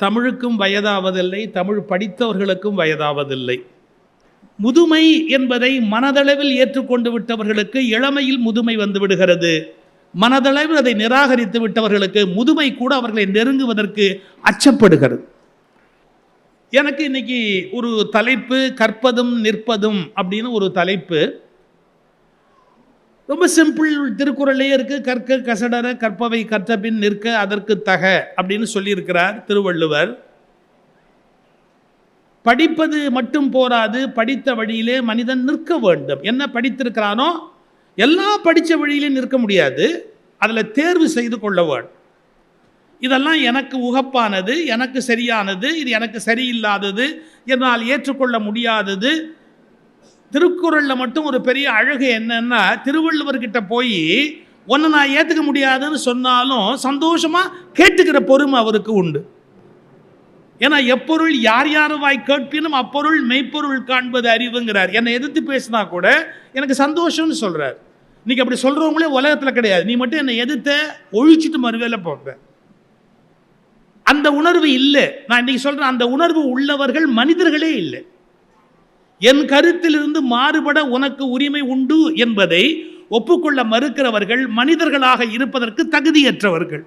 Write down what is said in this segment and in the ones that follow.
தமிழுக்கும் வயதாவதில்லை, தமிழ் படித்தவர்களுக்கும் வயதாவதில்லை. முதுமை என்பதை மனதளவில் ஏற்றுக்கொண்டு விட்டவர்களுக்கு இளமையில் முதுமை வந்து விடுகிறது. மனதளவில் அதை நிராகரித்து விட்டவர்களுக்கு முதுமை கூட அவர்களை நெருங்குவதற்கு அச்சப்படுகிறது. எனக்கு இன்னைக்கு ஒரு தலைப்பு, கற்பதும் நிற்பதும் அப்படின்னு ஒரு தலைப்பு. ரொம்ப சிம்பிள், திருக்குறளே இருக்கு. கற்க கசடர கற்பவை கற்ற பின் நிற்க அதற்கு தக அப்படின்னு சொல்லியிருக்கிறார் திருவள்ளுவர். படிப்பது மட்டும் போராது, படித்த வழியிலே மனிதன் நிற்க வேண்டும். என்ன படித்திருக்கிறானோ எல்லாம் படித்த வழியிலே நிற்க முடியாது, அதில் தேர்வு செய்து கொள்ள வேண்டும். இதெல்லாம் எனக்கு உகப்பானது, எனக்கு சரியானது, இது எனக்கு சரியில்லாதது, என்னால் ஏற்றுக்கொள்ள முடியாதது. திருக்குறளில் மட்டும் ஒரு பெரிய அழகு என்னன்னா, திருவள்ளுவர்கிட்ட போய் ஒன்று நான் ஏற்றுக்க முடியாதுன்னு சொன்னாலும் சந்தோஷமாக கேட்டுக்கிற பொறுமை அவருக்கு உண்டு. ஏன்னா எப்பொருள் யார் யாருவாய் கேட்பினும் அப்பொருள் மெய்ப்பொருள் காண்பது அறிவுங்கிறார். என்னை எதிர்த்து பேசினா கூட எனக்கு சந்தோஷம்னு சொல்கிறார். இன்னைக்கு அப்படி சொல்கிறவங்களே உலகத்தில் கிடையாது. நீ மட்டும் என்னை எதிர்த்த ஒழிச்சிட்டு மறுவேலை போப்பேன். அந்த உணர்வு இல்லை. நான் இன்னைக்கு சொல்கிறேன், அந்த உணர்வு உள்ளவர்கள் மனிதர்களே இல்லை. என் கருத்திலிருந்து மாறுபட உனக்கு உரிமை உண்டு என்பதை ஒப்புக்கொள்ள மறுக்கிறவர்கள் மனிதர்களாக இருப்பதற்கு தகுதியற்றவர்கள்.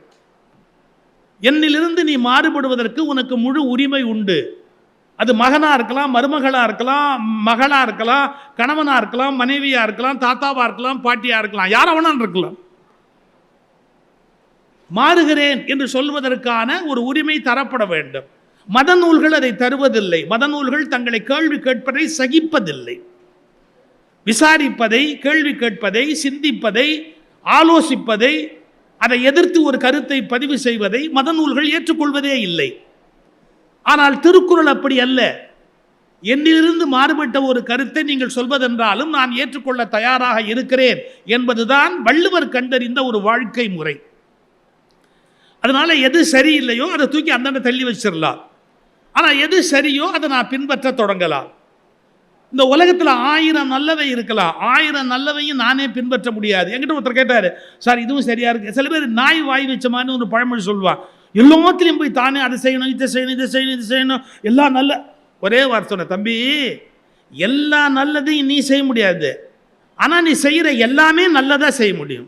என்னிலிருந்து நீ மாறுபடுவதற்கு உனக்கு முழு உரிமை உண்டு. அது மகனாக இருக்கலாம், மருமகளாக இருக்கலாம், மகளாக இருக்கலாம், கணவனாக இருக்கலாம், மனைவியாக இருக்கலாம், தாத்தாவாக இருக்கலாம், பாட்டியாக இருக்கலாம், யாரவனான் இருக்கலாம். மாறுகிறேன் என்று சொல்வதற்கான ஒரு உரிமை தரப்பட வேண்டும். மத நூல்கள் அதை தருவதில்லை. மத நூல்கள் தங்களை கேள்வி கேட்பதை சகிப்பதில்லை. விசாரிப்பதை, கேள்வி கேட்பதை, சிந்திப்பதை, ஆலோசிப்பதை, அதை எதிர்த்து ஒரு கருத்தை பதிவு செய்வதை மத நூல்கள் ஏற்றுக்கொள்வதே இல்லை. ஆனால் திருக்குறள் அப்படி அல்ல. என்னிலிருந்து மாறுபட்ட ஒரு கருத்தை நீங்கள் சொல்வதென்றாலும் நான் ஏற்றுக்கொள்ள தயாராக இருக்கிறேன் என்பதுதான் வள்ளுவர் கண்டறிந்த ஒரு வாழ்க்கை முறை. அதனால எது சரியில்லையோ அதை தூக்கி அந்தாண்ட தள்ளி வச்சிடலாம். ஆனால் எது சரியோ அதை நான் பின்பற்ற தொடங்கலாம். இந்த உலகத்தில் 1000 நல்லவை இருக்கலாம், 1000 நல்லவையும் நானே பின்பற்ற முடியாது. என்கிட்ட ஒருத்தர் கேட்டார், சார் இதுவும் சரியா இருக்கு. சில பேர் நாய் வாய் வச்ச மாதிரி ஒரு பழமொழி சொல்லுவான். எல்லாத்திலையும் போய் தானே அதை செய்யணும், இதை செய்யணும், இதை செய்யணும், இது செய்யணும், எல்லாம் நல்ல. ஒரே வார்த்தை சொன்ன, தம்பி எல்லா நல்லதையும் நீ செய்ய முடியாது, ஆனால் நீ செய்கிற எல்லாமே நல்லதாக செய்ய முடியும்.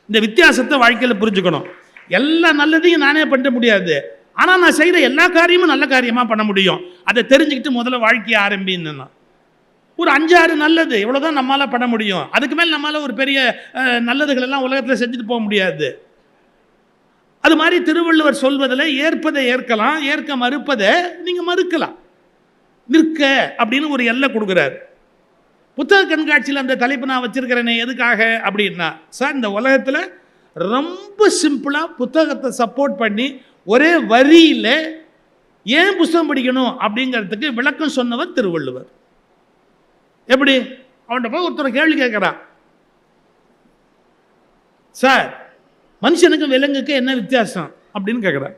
இந்த வித்தியாசத்தை வாழ்க்கையில் புரிஞ்சுக்கணும். எல்லா நல்லதையும் நானே பண்ண முடியாது, ஆனால் நான் செய்கிற எல்லா காரியமும் நல்ல காரியமாக பண்ண முடியும். அதை தெரிஞ்சுக்கிட்டு முதல்ல வாழ்க்கையை ஆரம்பின்னா ஒரு 5-6 நல்லது இவ்வளோதான் நம்மளால் பண்ண முடியும். அதுக்கு மேலே நம்மளால் ஒரு பெரிய நல்லதுகள் எல்லாம் உலகத்தில் செஞ்சுட்டு போக முடியாது. அது மாதிரி திருவள்ளுவர் சொல்வதில் ஏற்பதை ஏற்கலாம், ஏற்க மறுப்பதை நீங்கள் மறுக்கலாம். நிற்க அப்படின்னு ஒரு எல்லை கொடுக்குறாரு. புத்தக கண்காட்சியில் அந்த தலைப்பு நான் வச்சிருக்கிறேனே எதுக்காக அப்படின்னா, சார் இந்த உலகத்தில் ரொம்ப சிம்பிளாக புத்தகத்தை சப்போர்ட் பண்ணி ஒரே வரியில் ஏன் புத்தகம் படிக்கணும் அப்படிங்கிறதுக்கு விளக்கம் சொன்னவர் திருவள்ளுவர். எப்படி? அவன்கிட்ட போய் ஒருத்தர் கேள்வி கேட்குறான், சார் மனுஷனுக்கும் விலங்குக்கு என்ன வித்தியாசம் அப்படின்னு கேட்குறான்.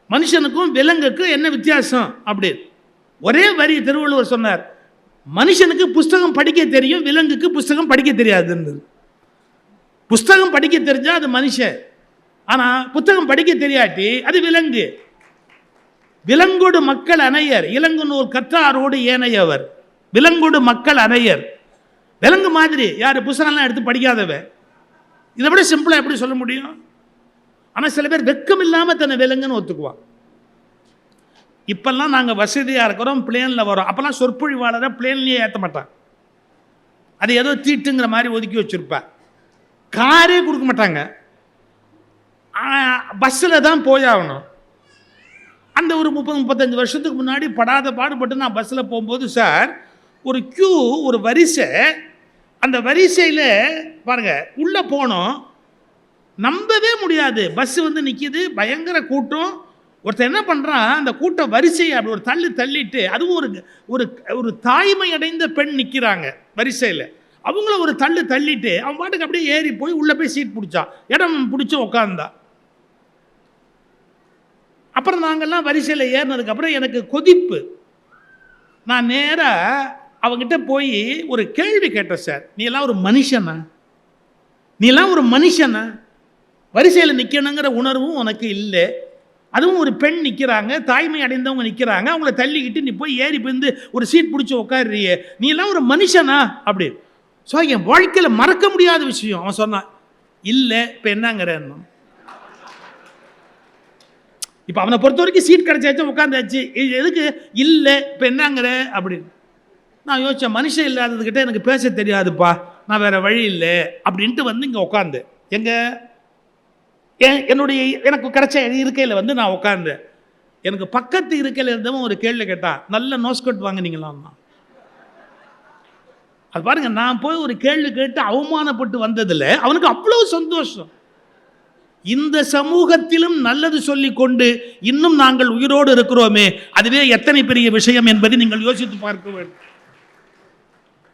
மனுஷனுக்கும் விலங்குக்கும் என்ன வித்தியாசம் அப்படின்னு ஒரே வரி திருவள்ளுவர் சொன்னார். மனுஷனுக்கு புஸ்தகம் படிக்க தெரியும், விலங்குக்கு புஸ்தகம் படிக்க தெரியாதுன்றது. புஸ்தகம் படிக்க தெரிஞ்சா அது மனுஷன், ஆனால் புத்தகம் படிக்க தெரியாட்டி அது விலங்கு. விலங்கோடு மக்கள் அணையர், இலங்கு நூல் கற்றாரோடு ஏனையவர். விலங்கோடு மக்கள் அணையர். விலங்கு மாதிரி யார் புத்தகம்லாம் எடுத்து படிக்காதவன். இதை விட சிம்பிளாக எப்படி சொல்ல முடியும்? ஆனால் சில பேர் வெக்கம் இல்லாமல் தன்னை விலங்குன்னு ஒத்துக்குவான். இப்பெல்லாம் நாங்கள் வசதியாக இருக்கிறோம், பிளேனில் வரோம். அப்போல்லாம் சொற்பொழிவாளரை பிளேன்லேயே ஏற்ற மாட்டான். அது ஏதோ தீட்டுங்கிற மாதிரி ஒதுக்கி வச்சுருப்பேன். காரே கொடுக்க மாட்டாங்க, பஸ்ஸில் தான் போயாகணும். அந்த ஒரு 30-35 வருஷத்துக்கு முன்னாடி படாத பாடுபட்டு நான் பஸ்ஸில் போகும்போது, சார் ஒரு க்யூ, ஒரு வரிசை, அந்த வரிசையில் பாருங்கள் உள்ளே போனோம், நம்பவே முடியாது. பஸ்ஸு வந்து நிற்கிது, பயங்கர கூட்டம். ஒருத்தர் என்ன பண்ணுறான், அந்த கூட்ட வரிசையை அப்படி ஒரு தள்ளிட்டு, அதுவும் ஒரு ஒரு தாய்மை அடைந்த பெண் நிற்கிறாங்க வரிசையில், அவங்கள ஒரு தள்ளிட்டு அவன் பாட்டுக்கு அப்படியே ஏறி போய் உள்ளே போய் சீட் பிடிச்சான், இடம் பிடிச்சி உட்காந்தா. அப்புறம் நாங்கள்லாம் வரிசையில் ஏறினதுக்கப்புறம் எனக்கு கொதிப்பு. நான் நேராக அவங்ககிட்ட போய் ஒரு கேள்வி கேட்டேன், சார் நீ எல்லாம் ஒரு மனுஷனா? நீ எல்லாம் ஒரு மனுஷனா? வரிசையில் நிற்கணுங்கிற உணர்வும் உனக்கு இல்லை, அதுவும் ஒரு பெண் நிற்கிறாங்க, தாய்மை அடைந்தவங்க நிற்கிறாங்க, அவங்கள தள்ளிக்கிட்டு நீ போய் ஏறி போய் ஒரு சீட் பிடிச்சி உட்காருறியே, நீ எல்லாம் ஒரு மனுஷனா அப்படி. ஸோ என் வாழ்க்கையில் மறக்க முடியாத விஷயம். அவன் சொன்னான், இல்லை இப்போ என்னங்கிற, இப்போ அவனை பொறுத்த வரைக்கும் சீட் கிடைச்சாச்சு, உட்காந்தாச்சு, எதுக்கு இல்லை இப்போ என்னங்கிற அப்படின்னு. நான் யோசித்தேன், மனுஷன் இல்லாததுக்கிட்ட எனக்கு பேச தெரியாதுப்பா, நான் வேறு வழி இல்லை அப்படின்ட்டு வந்து இங்கே உட்காந்து என்னுடைய எனக்கு கிடைச்ச இருக்கையில் வந்து நான் உட்காந்தேன். எனக்கு பக்கத்து இருக்கையில் இருந்தவன் ஒரு கேள்வி கேட்டான், நல்ல நோஸ்கட் வாங்கினீங்களாம்மா. அது பாருங்க, நான் போய் ஒரு கேள்வி கேட்டு அவமானப்பட்டு வந்ததில் அவனுக்கு அவ்வளவு சந்தோஷம். இந்த சமூகத்திலும் நல்லது சொல்லிக் கொண்டு இன்னும் நாங்கள் உயிரோடு இருக்கிறோமே, அதுவே எத்தனை பெரிய விஷயம் என்பதை நீங்கள் யோசித்து பார்க்க வேண்டும்.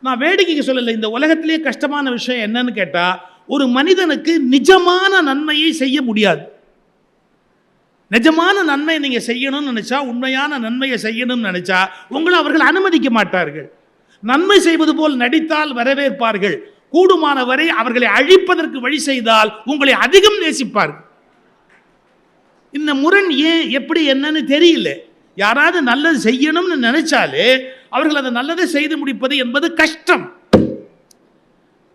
நான் வேடிக்கைக்கு சொல்லலை, இந்த உலகத்திலே கஷ்டமான விஷயம் என்னன்னு கேட்டா, ஒரு மனிதனுக்கு நிஜமான நன்மையை செய்ய முடியாது. நிஜமான நன்மை நீங்க செய்யணும்னு நினைச்சா, உண்மையான நன்மையை செய்யணும்னு நினைச்சா உங்களை அவர்கள் அனுமதிக்க மாட்டார்கள். நன்மை செய்வது போல் நடித்தால் வரவேற்பார்கள், கூடுமான வரை அவர்களை அழிப்பதற்கு வழி செய்தால் உங்களை அதிகம் நேசிப்பார்கள். இந்த முரண் ஏன் எப்படி என்னன்னு தெரியல. யாராவது நல்லது செய்யணும்னு நினைச்சாலே அவர்கள் அதை நல்லதை செய்து முடிப்பது என்பது கஷ்டம்.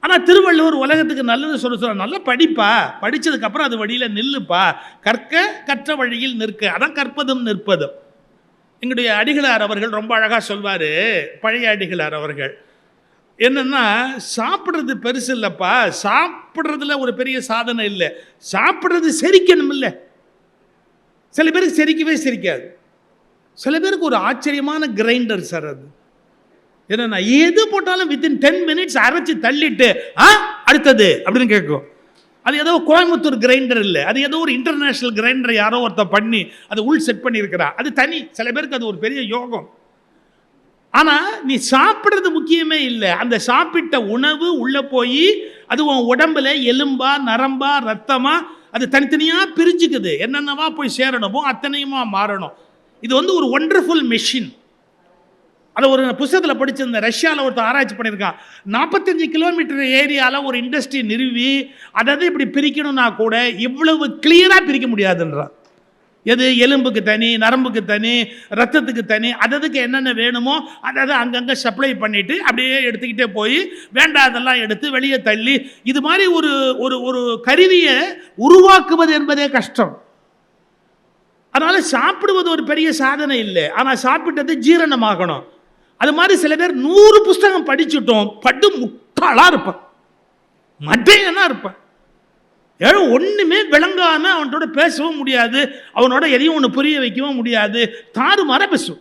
ஆனால் திருவள்ளுவர் உலகத்துக்கு நல்லது சொல்ல நல்லா படிப்பா, படித்ததுக்கு அப்புறம் அது வழியில் நில்லுப்பா, கற்க கற்ற வழியில் நிற்க, அதான் கற்பதும் நிற்பதும். எங்களுடைய அடிகளார் அவர்கள் ரொம்ப அழகாக சொல்வார், பழைய அடிகளார் அவர்கள். என்னன்னா, சாப்பிட்றது பெருசு இல்லைப்பா, சாப்பிட்றதுல ஒரு பெரிய சாதனை இல்லை, சாப்பிட்றது செரிக்கணும் இல்லை. சில பேருக்கு செரிக்கவே செரிக்காது, சில பேருக்கு ஒரு ஆச்சரியமான கிரைண்டர் சார் அது. என்னன்னா, எது போட்டாலும் வித்தின் 10 minutes அரைச்சி தள்ளிட்டு அடுத்தது அப்படின்னு கேட்கும். அது ஏதோ கோயம்புத்தூர் கிரைண்டர் இல்லை, அது ஏதோ ஒரு இன்டர்நேஷனல் கிரைண்டர் யாரோ ஒருத்த பண்ணி அதை உள் செட் பண்ணியிருக்கிறா, அது தனி. சில பேருக்கு அது ஒரு பெரிய யோகம். ஆனால் நீ சாப்பிட்றது முக்கியமே இல்லை, அந்த சாப்பிட்ட உணவு உள்ளே போய் அது உன் உடம்புல எலும்பா நரம்பா ரத்தமா அது தனித்தனியாக பிரிஞ்சுக்குது, என்னென்னவா போய் சேரணுமோ அத்தனையுமா மாறணும். இது வந்து ஒரு ஒண்டர்ஃபுல் மெஷின். அதை ஒரு புத்தகத்தில் படிச்சிருந்த, ரஷ்யாவில் ஒருத்தர் ஆராய்ச்சி பண்ணியிருக்கான். 45 கிலோமீட்டர் ஏரியாவில் ஒரு இண்டஸ்ட்ரி நிறுவி அதாவது இப்படி பிரிக்கணும்னா கூட இவ்வளவு கிளியராக பிரிக்க முடியாதுன்றான். எது எலும்புக்கு தனி, நரம்புக்கு தனி, ரத்தத்துக்கு தனி, அதுக்கு என்னென்ன வேணுமோ அதாவது அங்கங்கே சப்ளை பண்ணிட்டு அப்படியே எடுத்துக்கிட்டே போய் வேண்டாதெல்லாம் எடுத்து வெளியே தள்ளி, இது மாதிரி ஒரு ஒரு ஒரு கருவியை உருவாக்குவது என்பதே கஷ்டம். அதனால சாப்பிடுவது ஒரு பெரிய சாதனை இல்லை, ஆனால் சாப்பிட்டது ஜீரணமாகணும். அது மாதிரி சில பேர் 100 புஸ்தகம் படிச்சுட்டோம், படு முட்டாளா இருப்பான், மட்டையனா இருப்பான், ஒண்ணுமே விளங்காம அவனோட பேசவும் முடியாது, அவனோட எதையும் ஒன்று புரிய வைக்கவும் முடியாது, தாறுமாற பேசும்.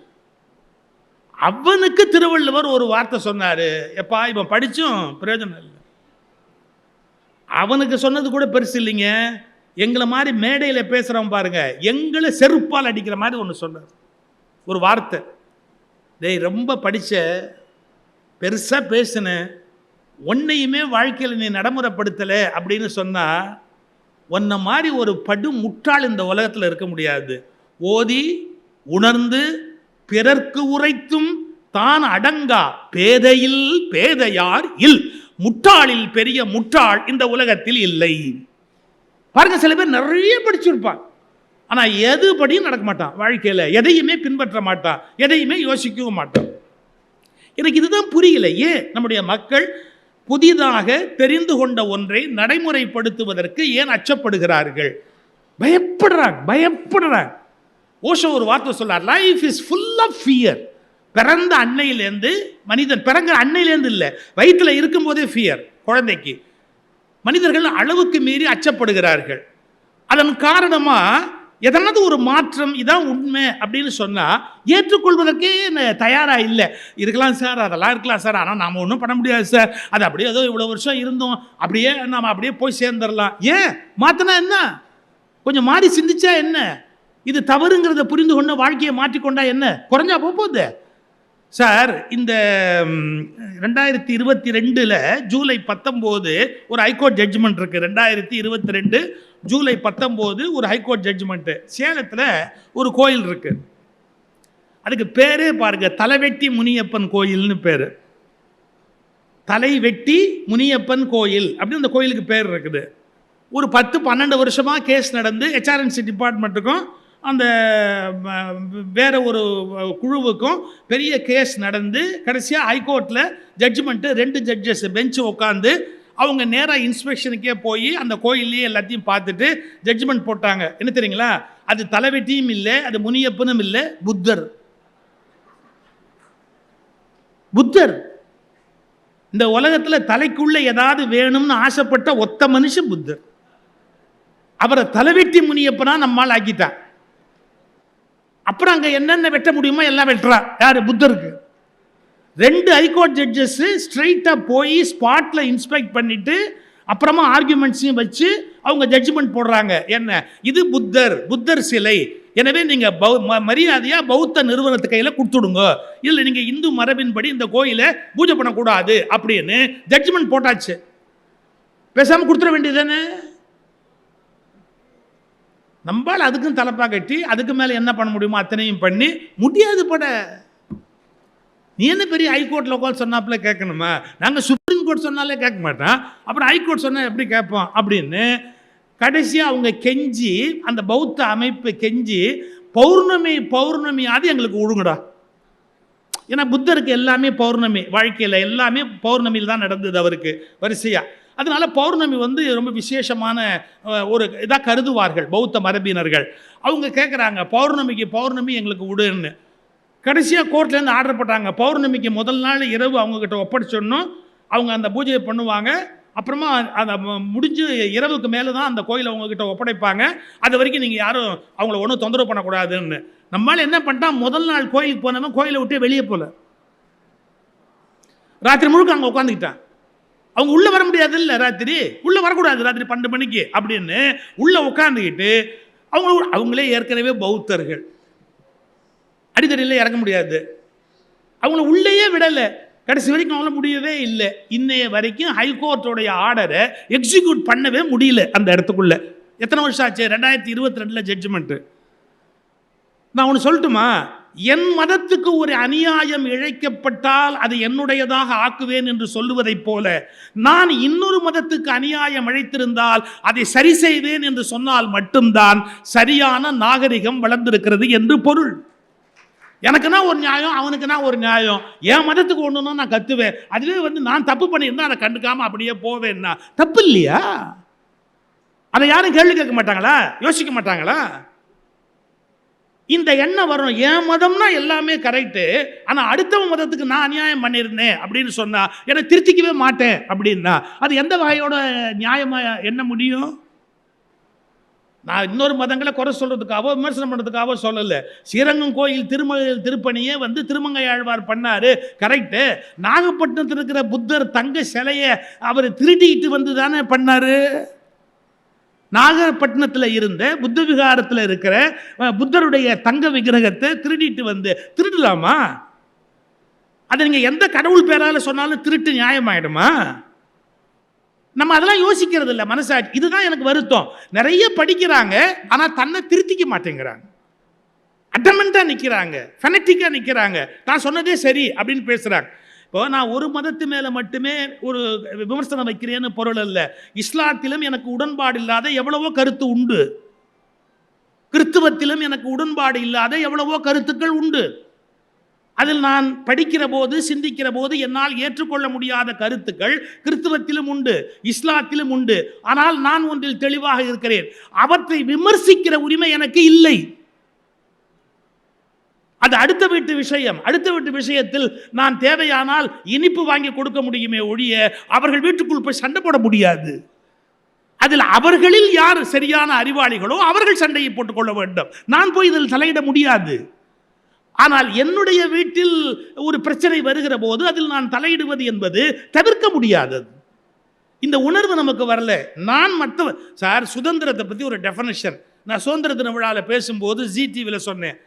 அவனுக்கு திருவள்ளுவர் ஒரு வார்த்தை சொன்னாரு, எப்பா இவன் படிச்சும் பிரயோஜனம் இல்லை. அவனுக்கு சொன்னது கூட பெருசு இல்லைங்க, எங்களை மாதிரி மேடையில் பேசுகிறவன் பாருங்க, எங்களை செருப்பால் அடிக்கிற மாதிரி ஒன்று சொன்னார். ஒரு வார்த்தை, டேய் ரொம்ப படித்த பெருசாக பேசுன ஒன்றையுமே வாழ்க்கையில் நீ நடைமுறைப்படுத்தலை அப்படின்னு சொன்னால் உன்னை மாதிரி ஒரு படு முட்டாள் இந்த உலகத்தில் இருக்க முடியாது. ஓதி உணர்ந்து பிறர்க்கு உரைத்தும் தான் அடங்கா பேதையில் பேதையார் இல், முட்டாளில் பெரிய முட்டாள் இந்த உலகத்தில் இல்லை. பாருங்க, சில பேர் நிறைய படிச்சிருப்பான், ஆனால் எதுபடியும் நடக்க மாட்டான், வாழ்க்கையில் எதையுமே பின்பற்ற மாட்டான், எதையுமே யோசிக்கவும் மாட்டான். எனக்கு இதுதான் புரியல, ஏன் நம்முடைய மக்கள் புதிதாக தெரிந்து கொண்ட ஒன்றை நடைமுறைப்படுத்துவதற்கு ஏன் அச்சப்படுகிறார்கள், பயப்படுறாங்க. ஓஷோ ஒரு வார்த்தை சொல்லார், life is full of fear. பிறந்த அன்னையிலேருந்து மனிதன், பிறந்த அன்னையிலேருந்து இல்லை, வயிற்றில் இருக்கும்போதே ஃபியர் குழந்தைக்கு. மனிதர்கள் அளவுக்கு மீறி அச்சப்படுகிறார்கள். அதன் காரணமாக எதனாவது ஒரு மாற்றம் இதான் உண்மை அப்படின்னு சொன்னால் ஏற்றுக்கொள்வதற்கே தயாராக இல்லை. இருக்கலாம் சார், அதெல்லாம் இருக்கலாம் சார், ஆனால் நாம் ஒன்றும் பண்ண முடியாது சார், அது அப்படியே ஏதோ இவ்வளோ வருஷம் இருந்தோம், அப்படியே நாம் அப்படியே போய் சேர்ந்துடலாம். ஏன் மாற்றினா என்ன, கொஞ்சம் மாறி சிந்திச்சா என்ன, இது தவறுங்கிறத புரிந்து கொண்டு வாழ்க்கையை மாற்றிக்கொண்டா என்ன, குறைஞ்சா போகுது சார். இந்த 2022 ஜூலை 19 ஒரு ஹைகோர்ட் ஜட்ஜ்மெண்ட் இருக்குது. 2022 ஜூலை 19 ஒரு ஹைகோர்ட் ஜட்ஜ்மெண்ட்டு. சேலத்தில் ஒரு கோயில் இருக்குது, அதுக்கு பேரே பாருங்க, தலைவெட்டி முனியப்பன் கோயில்னு பேர். தலைவெட்டி முனியப்பன் கோயில் அப்படின்னு அந்த கோயிலுக்கு பேர் இருக்குது. ஒரு 10-12 வருஷமாக கேஸ் நடந்து ஹெச்ஆர்என்சி டிபார்ட்மெண்ட்டுக்கும் அந்த வேற ஒரு குழுவுக்கும் பெரிய கேஸ் நடந்து கடைசியாக ஹைகோர்ட்டில் ஜட்ஜ்மெண்ட்டு 2 ஜட்ஜஸ் பெஞ்சு உட்காந்து அவங்க நேராக இன்ஸ்பெக்ஷனுக்கே போய் அந்த கோயிலே எல்லாத்தையும் பார்த்துட்டு ஜட்ஜ்மெண்ட் போட்டாங்க. என்ன தெரியுங்களா? அது தலைவெட்டியும் இல்லை, அது முனியப்பனும் இல்லை, புத்தர். புத்தர் இந்த உலகத்தில் தலைக்குள்ள ஏதாவது வேணும்னு ஆசைப்பட்ட ஒத்த மனுஷன் புத்தர். அவரை தலைவெட்டி முனியப்பனா நம்மால் ஆக்கிட்டான். அப்புறம் அங்கே என்னென்ன வெட்ட முடியுமோ எல்லாம் வெட்டுறா. யாரு? புத்தருக்கு. 2 ஹைகோர்ட் ஜட்ஜஸ் ஸ்ட்ரைட்டாக போய் ஸ்பாட்டில் இன்ஸ்பெக்ட் பண்ணிட்டு அப்புறமா ஆர்குமெண்ட்ஸையும் வச்சு அவங்க ஜட்ஜ்மெண்ட் போடுறாங்க. என்ன? இது புத்தர் சிலை, எனவே நீங்கள் மரியாதையாக பௌத்த நிறுவனத்து கையில் கொடுத்துடுங்க, இல்லை நீங்கள் இந்து மரபின்படி இந்த கோயிலை பூஜை பண்ணக்கூடாது அப்படின்னு ஜட்ஜ்மெண்ட் போட்டாச்சு. பேசாமல் கொடுத்துட வேண்டியதானே? நம்மளால் அதுக்கும் தலைப்பா கட்டி அதுக்கு மேலே என்ன பண்ண முடியுமோ அத்தனையும் பண்ணி முடியாது. பட நீ என்ன பெரிய ஹைகோர்ட்டில் உட்காந்து சொன்னாப்புல கேட்கணுமா? நாங்கள் சுப்ரீம் கோர்ட் சொன்னாலே கேட்க மாட்டோம், அப்புறம் ஹைகோர்ட் சொன்னால் எப்படி கேட்போம் அப்படின்னு கடைசியாக அவங்க கெஞ்சி, அந்த பௌத்த அமைப்பு கெஞ்சி, பௌர்ணமியாவது எங்களுக்கு ஒழுங்குடா. ஏன்னா புத்தருக்கு எல்லாமே பௌர்ணமி, வாழ்க்கையில் எல்லாமே பௌர்ணமியில் தான் நடந்தது அவருக்கு வரிசையாக. அதனால பௌர்ணமி ரொம்ப விசேஷமான ஒரு இதாக கருதுவார்கள் பௌத்த மரபினர்கள். அவங்க கேட்குறாங்க, பௌர்ணமி எங்களுக்கு விடுன்னு. கடைசியாக கோர்ட்லேருந்து ஆர்டர் போட்டாங்க, பௌர்ணமிக்கு முதல் நாள் இரவு அவங்கக்கிட்ட ஒப்படைச்சோன்னும் அவங்க அந்த பூஜையை பண்ணுவாங்க. அப்புறமா அதை முடிஞ்சு இரவுக்கு மேலே தான் அந்த கோயிலை அவங்கக்கிட்ட ஒப்படைப்பாங்க. அது வரைக்கும் நீங்கள் யாரும் அவங்கள ஒன்றும் தொந்தரவு பண்ணக்கூடாதுன்னு. நம்மளால் என்ன பண்ணிட்டான், முதல் நாள் கோயிலுக்கு போனவன் கோயிலை விட்டு வெளியே போகல, ராத்திரி முழுக்க அங்கே உட்காந்துக்கிட்டான். அவங்க உள்ளே வர முடியாது இல்லை, ராத்திரி உள்ளே வரக்கூடாது, ராத்திரி 12 மணிக்கு அப்படின்னு உள்ளே உட்காந்துக்கிட்டு அவங்களே ஏற்கனவே பௌத்தர்கள், அடித்தடியில் இறங்க முடியாது, அவங்கள உள்ளேயே விடலை. கடைசி வரைக்கும் அவங்கள முடியவே இல்லை. இன்னைய வரைக்கும் ஹைகோர்ட்டோடைய ஆர்டரை எக்ஸிக்யூட் பண்ணவே முடியல அந்த இடத்துக்குள்ள. எத்தனை வருஷம் ஆச்சு? 2022 ஜட்ஜ்மெண்ட்டு. நான் ஒன்று சொல்லட்டுமா? என் மதத்துக்கு ஒரு அநியாயம் இழைக்கப்பட்டால் அதை என்னுடையதாக ஆக்குவேன் என்று சொல்லுவதைப் போல, நான் இன்னொரு மதத்துக்கு அநியாயம் இழைத்திருந்தால் அதை சரி செய்வேன் என்று சொன்னால் மட்டும்தான் சரியான நாகரிகம் வளர்ந்திருக்கிறது என்று பொருள். எனக்குன்னா ஒரு நியாயம், அவனுக்குன்னா ஒரு நியாயம். என் மதத்துக்கு ஒன்றுன்னா நான் கத்துவேன். அதுவே நான் தப்பு பண்ணியிருந்தா அதை கண்டுக்காம அப்படியே போவேன்னா தப்பு இல்லையா? அதை யாரும் கேள்வி கேட்க மாட்டாங்களா? யோசிக்க மாட்டாங்களா? இந்த எண்ணம் வரும், என் மதம்னா எல்லாமே கரெக்டு, ஆனால் அடுத்தவன் மதத்துக்கு நான் அநியாயம் பண்ணியிருந்தேன் அப்படின்னு சொன்னா என்னை திருத்திக்கவே மாட்டேன் அப்படின்னா அது எந்த வகையோட நியாயமாக என்ன முடியும்? நான் இன்னொரு மதங்களை குறை சொல்றதுக்காகவோ விமர்சனம் பண்ணுறதுக்காகவோ சொல்லலை. ஸ்ரீரங்கம் கோயில் திருப்பணியே திருமங்கையாழ்வார் பண்ணாரு, கரெக்டு. நாகப்பட்டினத்தில் இருக்கிற புத்தர் தங்க சிலையை அவர் திருடிட்டு தானே பண்ணாரு. நாகப்பட்டினத்தில் இருந்த புத்த விகாரத்தில் இருக்கிற புத்தருடைய தங்க விக்கிரகத்தை திருடிட்டு திருடலாமா? அதை நீங்கள் எந்த கடவுள் பேரால் சொன்னாலும் திருட்டு நியாயமாயிடுமா? நம்ம அதெல்லாம் யோசிக்கிறது இல்லை, மனசாட்சி. இதுதான் எனக்கு வருத்தம். நிறைய படிக்கிறாங்க, ஆனால் தன்னை திருத்திக்க மாட்டேங்கிறாங்க, அட்டமெண்ட்டாக நிற்கிறாங்க, ஃபெனட்டிக்காக நிற்கிறாங்க, நான் சொன்னதே சரி அப்படின்னு பேசுகிறாங்க. இப்போ நான் ஒரு மதத்து மேலே மட்டுமே ஒரு விமர்சனம் வைக்கிறேன்னு பொருள் அல்ல. இஸ்லாத்திலும் எனக்கு உடன்பாடு இல்லாத எவ்வளவோ கருத்து உண்டு, கிறிஸ்துவத்திலும் எனக்கு உடன்பாடு இல்லாத எவ்வளவோ கருத்துக்கள் உண்டு. அதில் நான் படிக்கிற போது சிந்திக்கிற போது என்னால் ஏற்றுக்கொள்ள முடியாத கருத்துக்கள் கிறிஸ்துவத்திலும் உண்டு, இஸ்லாத்திலும் உண்டு. ஆனால் நான் ஒன்றில் தெளிவாக இருக்கிறேன், அவற்றை விமர்சிக்கிற உரிமை எனக்கு இல்லை. அது அடுத்த வீட்டு விஷயம். அடுத்த வீட்டு விஷயத்தில் நான் தேவையானால் இனிப்பு வாங்கி கொடுக்க முடியுமே ஒழிய அவர்கள் வீட்டுக்குள் போய் சண்டை போட முடியாது. அதில் அவர்களில் யார் சரியான அறிவாளிகளோ அவர்கள் சண்டையை போட்டுக்கொள்ள வேண்டும். நான் போய் இதில் தலையிட முடியாது. ஆனால் என்னுடைய வீட்டில் ஒரு பிரச்சனை வருகிற போது அதில் நான் தலையிடுவது என்பது தவிர்க்க முடியாதது. இந்த உணர்வு நமக்கு வரல. நான் சார் சுதந்திரத்தை பற்றி ஒரு டெஃபனிஷன் நான் சுதந்திர தின விழாவில் பேசும்போது ஜிடிவியில் சொன்னேன்.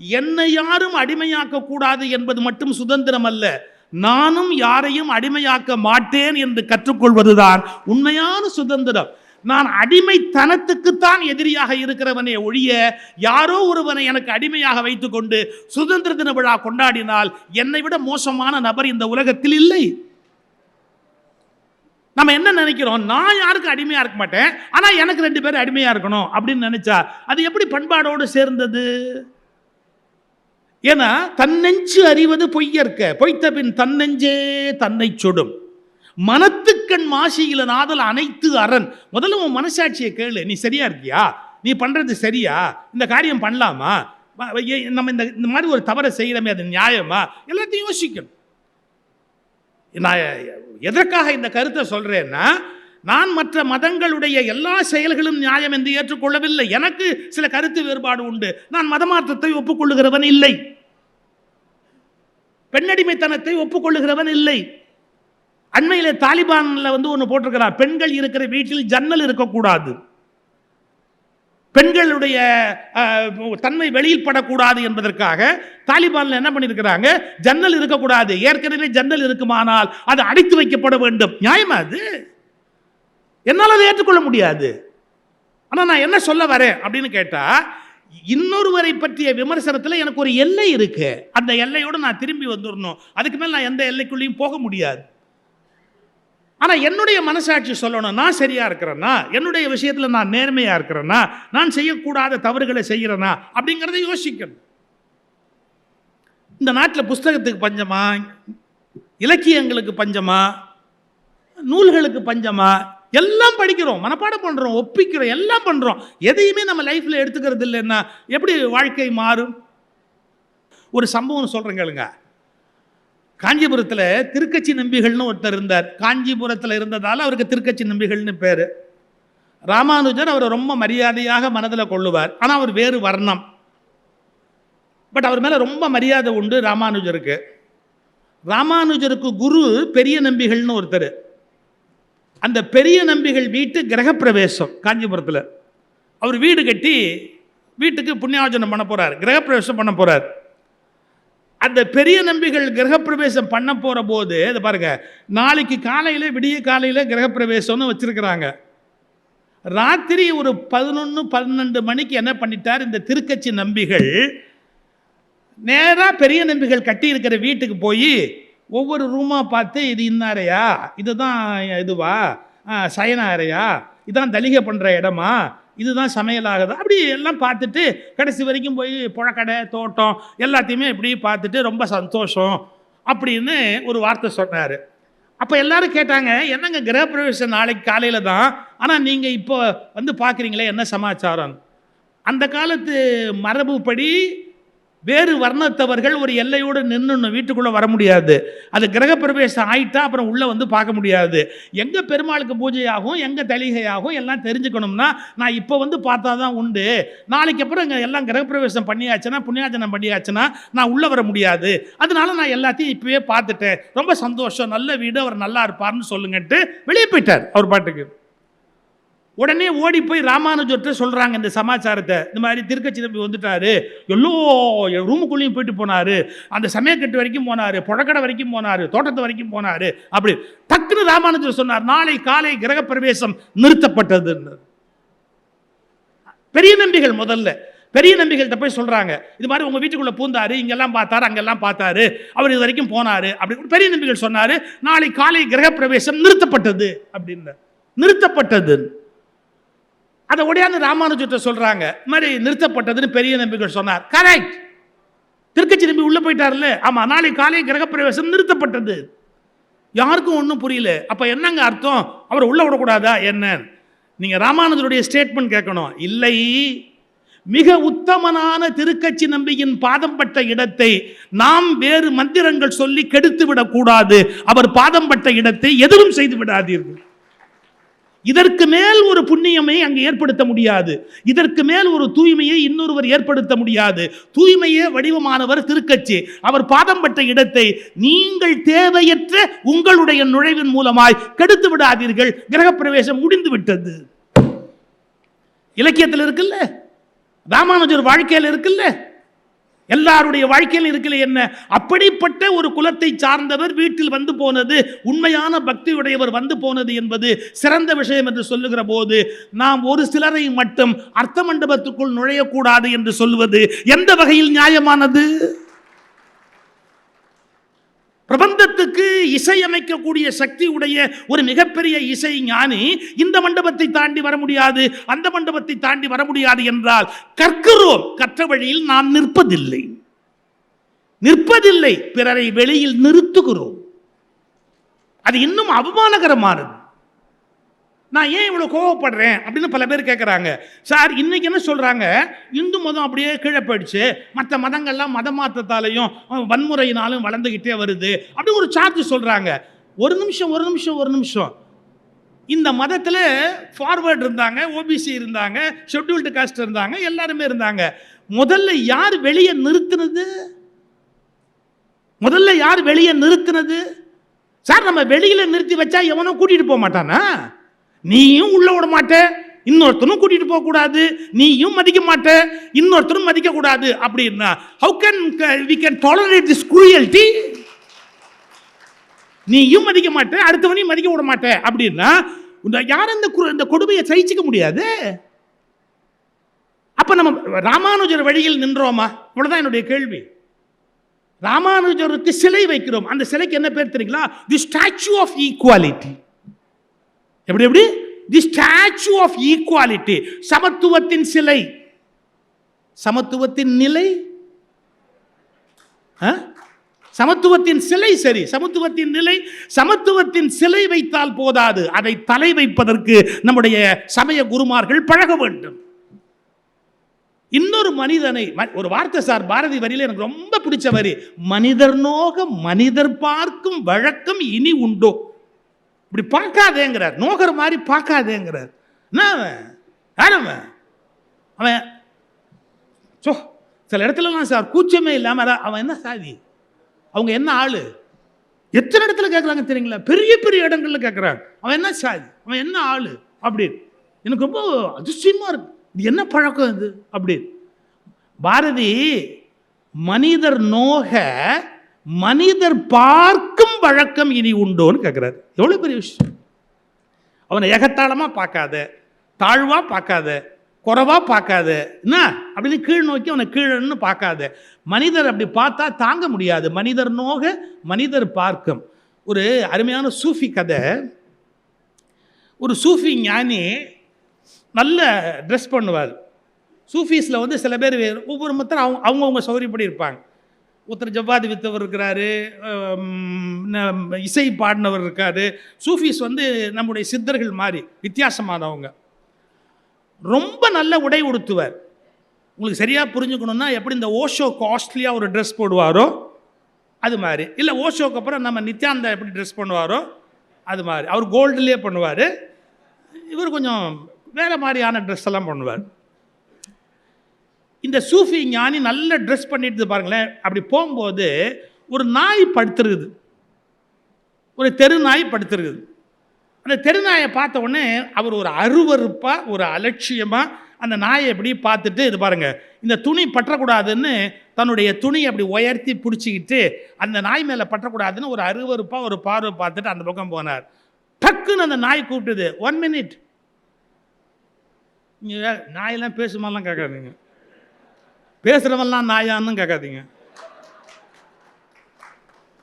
என்னை யாரும் அடிமையாக்க கூடாது என்பது மட்டும் சுதந்திரம் அல்ல, நானும் யாரையும் அடிமையாக்க மாட்டேன் என்று கற்றுக்கொள்வதுதான் உண்மையான சுதந்திரம். நான் அடிமைத்தனத்துக்குத்தான் எதிரியாக இருக்கிறவனே ஒழிய யாரோ ஒருவனை எனக்கு அடிமையாக வைத்துக்கொண்டு சுதந்திர தின விழா கொண்டாடினால் என்னை விட மோசமான நபர் இந்த உலகத்தில் இல்லை. நம்ம என்ன நினைக்கிறோம், நான் யாருக்கு அடிமையா இருக்க மாட்டேன், ஆனா எனக்கு 2 பேர் அடிமையா இருக்கணும் அப்படின்னு நினைச்சா அது எப்படி பண்பாடோடு சேர்ந்தது? ஏன்னா தன்னெஞ்சு அறிவது பொய்யற்க, பொய்த்த பின் தன்னெஞ்சே தன்னை சுடும். மனத்துக்கண் மாசியில நாதல் அனைத்து அரண். முதல்ல உன் மனசாட்சியை கேளு, நீ சரியா இருக்கியா, நீ பண்றது சரியா, இந்த காரியம் பண்ணலாமா, நம்ம இந்த மாதிரி ஒரு தவறை செய்யறமே அது நியாயமா, எல்லாத்தையும் யோசிக்கணும். நான் எதற்காக இந்த கருத்தை சொல்றேன்னா, நான் மற்ற மதங்களுடைய எல்லா செயல்களும் நியாயம் என்று ஏற்றுக்கொள்ளவில்லை. எனக்கு சில கருத்து வேறுபாடு உண்டு. நான் மதமாற்றத்தை ஒப்புக்கொள்ளுகிறவன் இல்லை, பெண்ணடிமைத்தனத்தை ஒப்புக்கொள்ளுகிறவன் இல்லை. அண்மையில தாலிபான்ல ஒன்று போட்டிருக்கிறார், பெண்கள் இருக்கிற வீட்டில் ஜன்னல் இருக்கக்கூடாது, பெண்களுடைய தன்மை வெளியில் படக்கூடாது என்பதற்காக தாலிபான்ல என்ன பண்ணிருக்கிறாங்க, ஜன்னல் இருக்கக்கூடாது. ஏற்கனவே ஜன்னல் இருக்குமானால் அது அடைத்து வைக்கப்பட வேண்டும். நியாயமா அது? என்னால் அதை ஏற்றுக்கொள்ள முடியாது. ஆனா நான் என்ன சொல்ல வரேன் அப்படின்னு கேட்டா, இன்னொருவரை பற்றிய விமர்சனத்தில் எனக்கு ஒரு எல்லை இருக்கு, அந்த எல்லையோடு நான் திரும்பி வந்துடணும். அதுக்கு மேல் நான் எந்த எல்லைக்குள்ளேயும் போக முடியாது. ஆனா என்னுடைய மனசாட்சி சொல்லணும், நான் சரியா இருக்கிறேன்னா, என்னுடைய விஷயத்துல நான் நேர்மையா இருக்கிறேன்னா, நான் செய்யக்கூடாத தவறுகளை செய்கிறேனா அப்படிங்கிறத யோசிக்கணும். இந்த நாட்டில் புஸ்தகத்துக்கு பஞ்சமா, இலக்கியங்களுக்கு பஞ்சமா, நூல்களுக்கு பஞ்சமா? எல்லாம் படிக்கிறோம், மனப்பாடம் பண்றோம், ஒப்பிக்கிறோம், எல்லாம் பண்றோம், எதையுமே நம்ம லைஃப்ல எடுத்துக்கிறது இல்லைன்னா எப்படி வாழ்க்கை மாறும்? ஒரு சம்பவம் சொல்றேன் கேளுங்க. காஞ்சிபுரத்தில் திருக்கச்சி நம்பிகள்னு ஒருத்தர் இருந்தார். காஞ்சிபுரத்தில் இருந்ததால் அவருக்கு திருக்கச்சி நம்பிகள்னு பேர். ராமானுஜர் அவரை ரொம்ப மரியாதையாக மனதில் கொள்ளுவார். ஆனால் அவர் வேறு வர்ணம். பட் அவர் மேலே ரொம்ப மரியாதை உண்டு ராமானுஜருக்கு. ராமானுஜருக்கு குரு பெரிய நம்பிகள்னு ஒருத்தர். அந்த பெரிய நம்பிகள் வீட்டு கிரகப்பிரவேசம் காஞ்சிபுரத்தில். அவர் வீடு கட்டி வீட்டுக்கு புண்ணியார்ஜனம் பண்ண போகிறார், கிரகப்பிரவேசம் பண்ண போகிறார். அந்த பெரிய நம்பிகள் கிரகப்பிரவேசம் பண்ண போகிற போது இதை பாருங்க, நாளைக்கு காலையில் விடிய காலையில் கிரகப்பிரவேசம்னு வச்சுருக்கிறாங்க. ராத்திரி ஒரு 11-12 மணிக்கு என்ன பண்ணிட்டார் இந்த திருக்கச்சி நம்பிகள், நேராக பெரிய நம்பிகள் கட்டி இருக்கிற வீட்டுக்கு போய் ஒவ்வொரு ரூமாக பார்த்து, இது இந்த அறையா, இதுதான் இதுவா சயன அறையா, இதான் தலிகை பண்ணுற இடமா, இதுதான் சமையலாகுது, அப்படி எல்லாம் பார்த்துட்டு கடைசி வரைக்கும் போய் புழக்கடை தோட்டம் எல்லாத்தையுமே இப்படி பார்த்துட்டு ரொம்ப சந்தோஷம் அப்படின்னு ஒரு வார்த்தை சொன்னார். அப்போ எல்லாரும் கேட்டாங்க, என்னங்க கிரகப்பிரவேசம் நாளைக்கு காலையில் தான், ஆனால் நீங்கள் இப்போ பார்க்குறீங்களே என்ன சமாச்சாரம்? அந்த காலத்து மரபுப்படி வேறு வர்ணத்தவர்கள் ஒரு எல்லையோடு நின்று வீட்டுக்குள்ளே வர முடியாது. அது கிரகப்பிரவேசம் ஆயிட்டா அப்புறம் உள்ளே பார்க்க முடியாது. எங்கே பெருமாளுக்கு பூஜையாகும், எங்கே தலிகையாகும் எல்லாம் தெரிஞ்சுக்கணும்னா நான் இப்போ பார்த்தா தான் உண்டு. நாளைக்கு அப்புறம் இங்கே எல்லாம் கிரகப்பிரவேசம் பண்ணியாச்சுன்னா, புண்ணியாஜனம் பண்ணியாச்சுன்னா நான் உள்ளே வர முடியாது. அதனால நான் எல்லாத்தையும் இப்போவே பார்த்துட்டேன், ரொம்ப சந்தோஷம், நல்ல வீடு, அவர் நல்லா இருப்பார்னு சொல்லுங்கன்ட்டு வெளியே போயிட்டார் அவர் பாட்டுக்கு. உடனே ஓடி போய் ராமானுஜர்கிட்ட சொல்கிறாங்க இந்த சமாச்சாரத்தை, இந்த மாதிரி திருக்கச்சி நம்பி வந்துட்டாரு, எல்லோ ரூமுக்குள்ளேயும் போயிட்டு போனார், அந்த சமயக்கட்டு வரைக்கும் போனார், புழக்கடை வரைக்கும் போனார், தோட்டத்து வரைக்கும் போனார். அப்படி டக்குன்னு ராமானுஜர் சொன்னார், நாளை காலை கிரகப்பிரவேசம் நிறுத்தப்பட்டது. பெரிய நம்பிகள் முதல்ல பெரிய நம்பிகள்கிட்ட போய் சொல்கிறாங்க, இது மாதிரி உங்கள் வீட்டுக்குள்ளே பூந்தாரு, இங்கெல்லாம் பார்த்தாரு, அங்கெல்லாம் பார்த்தாரு, அவர் இது வரைக்கும் போனார் அப்படி. பெரிய நம்பிகள் சொன்னார், நாளை காலை கிரகப்பிரவேசம் நிறுத்தப்பட்டது அப்படின்னு. நிறுத்தப்பட்டது அதை உடையாந்து ராமானுஜர்கிட்ட சொல்றாங்க, இந்த மாதிரி நிறுத்தப்பட்டதுன்னு பெரிய நம்பிகள் சொன்னார். கரெக்ட், திருக்கச்சி நம்பி உள்ள போயிட்டார்ல, ஆமா, நாளை காலை கிரகப்பிரவேசம் நிறுத்தப்பட்டது. யாருக்கும் ஒன்றும் புரியல. அப்ப என்னங்க அர்த்தம், அவரை உள்ள விடக்கூடாதா என்ன? நீங்க ராமானுஜருடைய ஸ்டேட்மெண்ட் கேட்கணும். இல்லை, மிக உத்தமனான திருக்கச்சி நம்பியின் பாதம் பட்ட இடத்தை நாம் வேறு மந்திரங்கள் சொல்லி கெடுத்து விடக்கூடாது. அவர் பாதம் பட்ட இடத்தை எதுவும் செய்து விடாதீர்கள். இதற்கு மேல் ஒரு புண்ணியமை அங்கு ஏற்படுத்த முடியாது, இதற்கு மேல் ஒரு தூய்மையை இன்னொருவர் ஏற்படுத்த முடியாது. தூய்மையே வடிவமானவர் திருக்கச்சி. அவர் பாதம் பட்ட இடத்தை நீங்கள் தேவையற்ற உங்களுடைய நுழைவின் மூலமாய் கெடுத்து விடாதீர்கள். கிரகப்பிரவேசம் முடிந்து விட்டது. இலக்கியத்தில் இருக்குல்ல, ராமானுஜர் வாழ்க்கையில் இருக்குல்ல, எல்லாருடைய வாழ்க்கையில் இருக்கல. என்ன அப்படிப்பட்ட ஒரு குலத்தை சார்ந்தவர் வீட்டில் வந்து போனது, உண்மையான பக்தியுடையவர் வந்து போனது என்பது சிறந்த விஷயம் என்று சொல்லுகிற போது, நாம் ஒரு சிலரை மட்டும் அர்த்த மண்டபத்துக்குள் நுழையக்கூடாது என்று சொல்லுவது எந்த வகையில் நியாயமானது? பிரபந்தத்துக்கு இசையமைக்கக்கூடிய சக்தி உடைய ஒரு மிகப்பெரிய இசை ஞானி இந்த மண்டபத்தை தாண்டி வர முடியாது, அந்த மண்டபத்தை தாண்டி வர முடியாது என்றால் கற்கிறோம், கற்ற வழியில் நாம் நிற்பதில்லை, பிறரை வெளியில் நிறுத்துகிறோம். அது இன்னும் அவமானகரமானது. நான் ஏன் இவ்வளவு கோவப்படுறேன் அப்படின்னு பல பேர் கேட்குறாங்க. சார் இன்னைக்கு என்ன சொல்றாங்க, இந்து மதம் அப்படியே கீழே போயிடுச்சு, மற்ற மதங்கள்லாம் மத மாற்றத்தாலையும் வன்முறையினாலும் வளர்ந்துகிட்டே வருது அப்படி ஒரு சார்ஜ் சொல்றாங்க. ஒரு நிமிஷம். இந்த மதத்தில் ஃபார்வர்டு இருந்தாங்க, ஓபிசி இருந்தாங்க, ஷெட்யூல்டு காஸ்ட் இருந்தாங்க, எல்லாருமே இருந்தாங்க. முதல்ல யார் வெளியே நிறுத்தினது? சார் நம்ம வெளியில நிறுத்தி வச்சா எவனும் கூட்டிட்டு போக மாட்டானா? நீயும் உள்ள விட மாட்ட, இன்னொருத்தனும் கூட்டிட்டு போக கூடாது, நீயும் மதிக்க மாட்ட, இன்னொருத்தரும் மதிக்க கூடாது அப்படின்னா how can we can tolerate this cruelty? நீயும் மதிக்க மாட்ட, அடுத்தவனையும் மதிக்க விட மாட்ட அப்படின்னா யாரும் இந்த கொடுமையை சகிச்சுக்க முடியாது. அப்ப நம்ம ராமானுஜர் வழியில் நின்றோமா? இவ்வளவுதான் என்னுடைய கேள்வி. ராமானுஜருக்கு சிலை வைக்கிறோம், அந்த சிலைக்கு என்ன பேர் தெரியுங்களா? தி ஸ்டாச்சு ஆஃப் ஈக்குவாலிட்டி. எப்படி தி ஸ்டாச்சு ஆஃப் ஈக்குவாலிட்டி, சமத்துவத்தின் சிலை. சமத்துவத்தின் நிலை, சமத்துவத்தின் சிலை சரி, சமத்துவத்தின் நிலை. சமத்துவத்தின் சிலை வைத்தால் போதாது, அதை தலை வைப்பதற்கு நம்முடைய சமய குருமார்கள் பழக வேண்டும். இன்னொரு மனிதனை, ஒரு வார்த்தை சார் பாரதி வரியில எனக்கு ரொம்ப பிடிச்ச வரி, மனிதர் நோக மனிதர் பார்க்கும் வழக்கம் இனி உண்டோ. இப்படி பார்க்காதேங்கிறார், நோகர் மாதிரி பார்க்காதேங்கிறார். அவன் சில இடத்துலலாம் சார் கூச்சமே இல்லாம அவன் என்ன சாதி, அவங்க என்ன ஆளு, எத்தனை இடத்துல கேட்குறாங்க தெரியுங்களா? பெரிய பெரிய இடங்கள்ல கேட்குறாங்க அவன் என்ன சாதி, அவன் என்ன ஆளு அப்படின்னு. எனக்கு ரொம்ப அதிசயமா இருக்கு, இது என்ன பழக்கம் இது அப்படின்னு. பாரதி மனிதர் நோக மனிதர் பார்க்கும் வழக்கம் இனி உண்டோன்னு கேட்கிறார். எவ்வளவு பெரிய விஷயம். அவனை ஏகத்தாளமா பார்க்காத, தாழ்வா பார்க்காத, குறைவா பார்க்காத, என்ன அப்படின்னு கீழ் நோக்கி அவனை கீழன்னு பார்க்காத. மனிதர் அப்படி பார்த்தா தாங்க முடியாது. மனிதர் நோக மனிதர் பார்க்கும். ஒரு அருமையான சூஃபி கதை. ஒரு சூஃபி ஞானி நல்ல ட்ரெஸ் பண்ணுவார். சூஃபீஸில் சில பேர் ஒவ்வொரு மொத்தம் அவங்கவுங்க சௌகரியப்படி இருப்பாங்க. ஒருத்தர் ஜவ்வாது வித்தவர் இருக்கிறாரு, இசை பாடினவர் இருக்காரு. சூஃபீஸ் நம்முடைய சித்தர்கள் மாதிரி வித்தியாசமானவங்க. ரொம்ப நல்ல உடை உடுத்துவார். உங்களுக்கு சரியாக புரிஞ்சுக்கணுன்னா எப்படி இந்த ஓஷோ காஸ்ட்லியாக ஒரு ட்ரெஸ் போடுவாரோ அது மாதிரி, இல்லை ஓஷோக்கு அப்புறம் நம்ம நித்யானந்தா எப்படி ட்ரெஸ் பண்ணுவாரோ அது மாதிரி. அவர் கோல்டுலேயே பண்ணுவார், இவர் கொஞ்சம் வேறு மாதிரியான ட்ரெஸ் எல்லாம் பண்ணுவார். இந்த சூஃபி ஞானி நல்ல ட்ரெஸ் பண்ணிட்டு பாருங்களேன். அப்படி போகும்போது ஒரு நாய் படுத்துருக்குது, ஒரு தெரு நாய் படுத்துருக்குது. அந்த தெரு நாயை பார்த்த உடனே அவர் ஒரு அருவருப்பாக, ஒரு அலட்சியமாக அந்த நாயை எப்படி பார்த்துட்டு, இது பாருங்க இந்த துணி பற்றக்கூடாதுன்னு தன்னுடைய துணி அப்படி உயர்த்தி பிடிச்சிக்கிட்டு அந்த நாய் மேலே பற்றக்கூடாதுன்னு ஒரு அருவருப்பாக ஒரு பார்வை பார்த்துட்டு அந்த பக்கம் போனார். டக்குன்னு அந்த நாய் கூப்பிட்டுது, 1 minute. நீங்கள் நாயெல்லாம் பேசுமாலாம் கேட்காதீங்க, பேசுகிறவெல்லாம் நாயான்னு கேட்காதீங்க,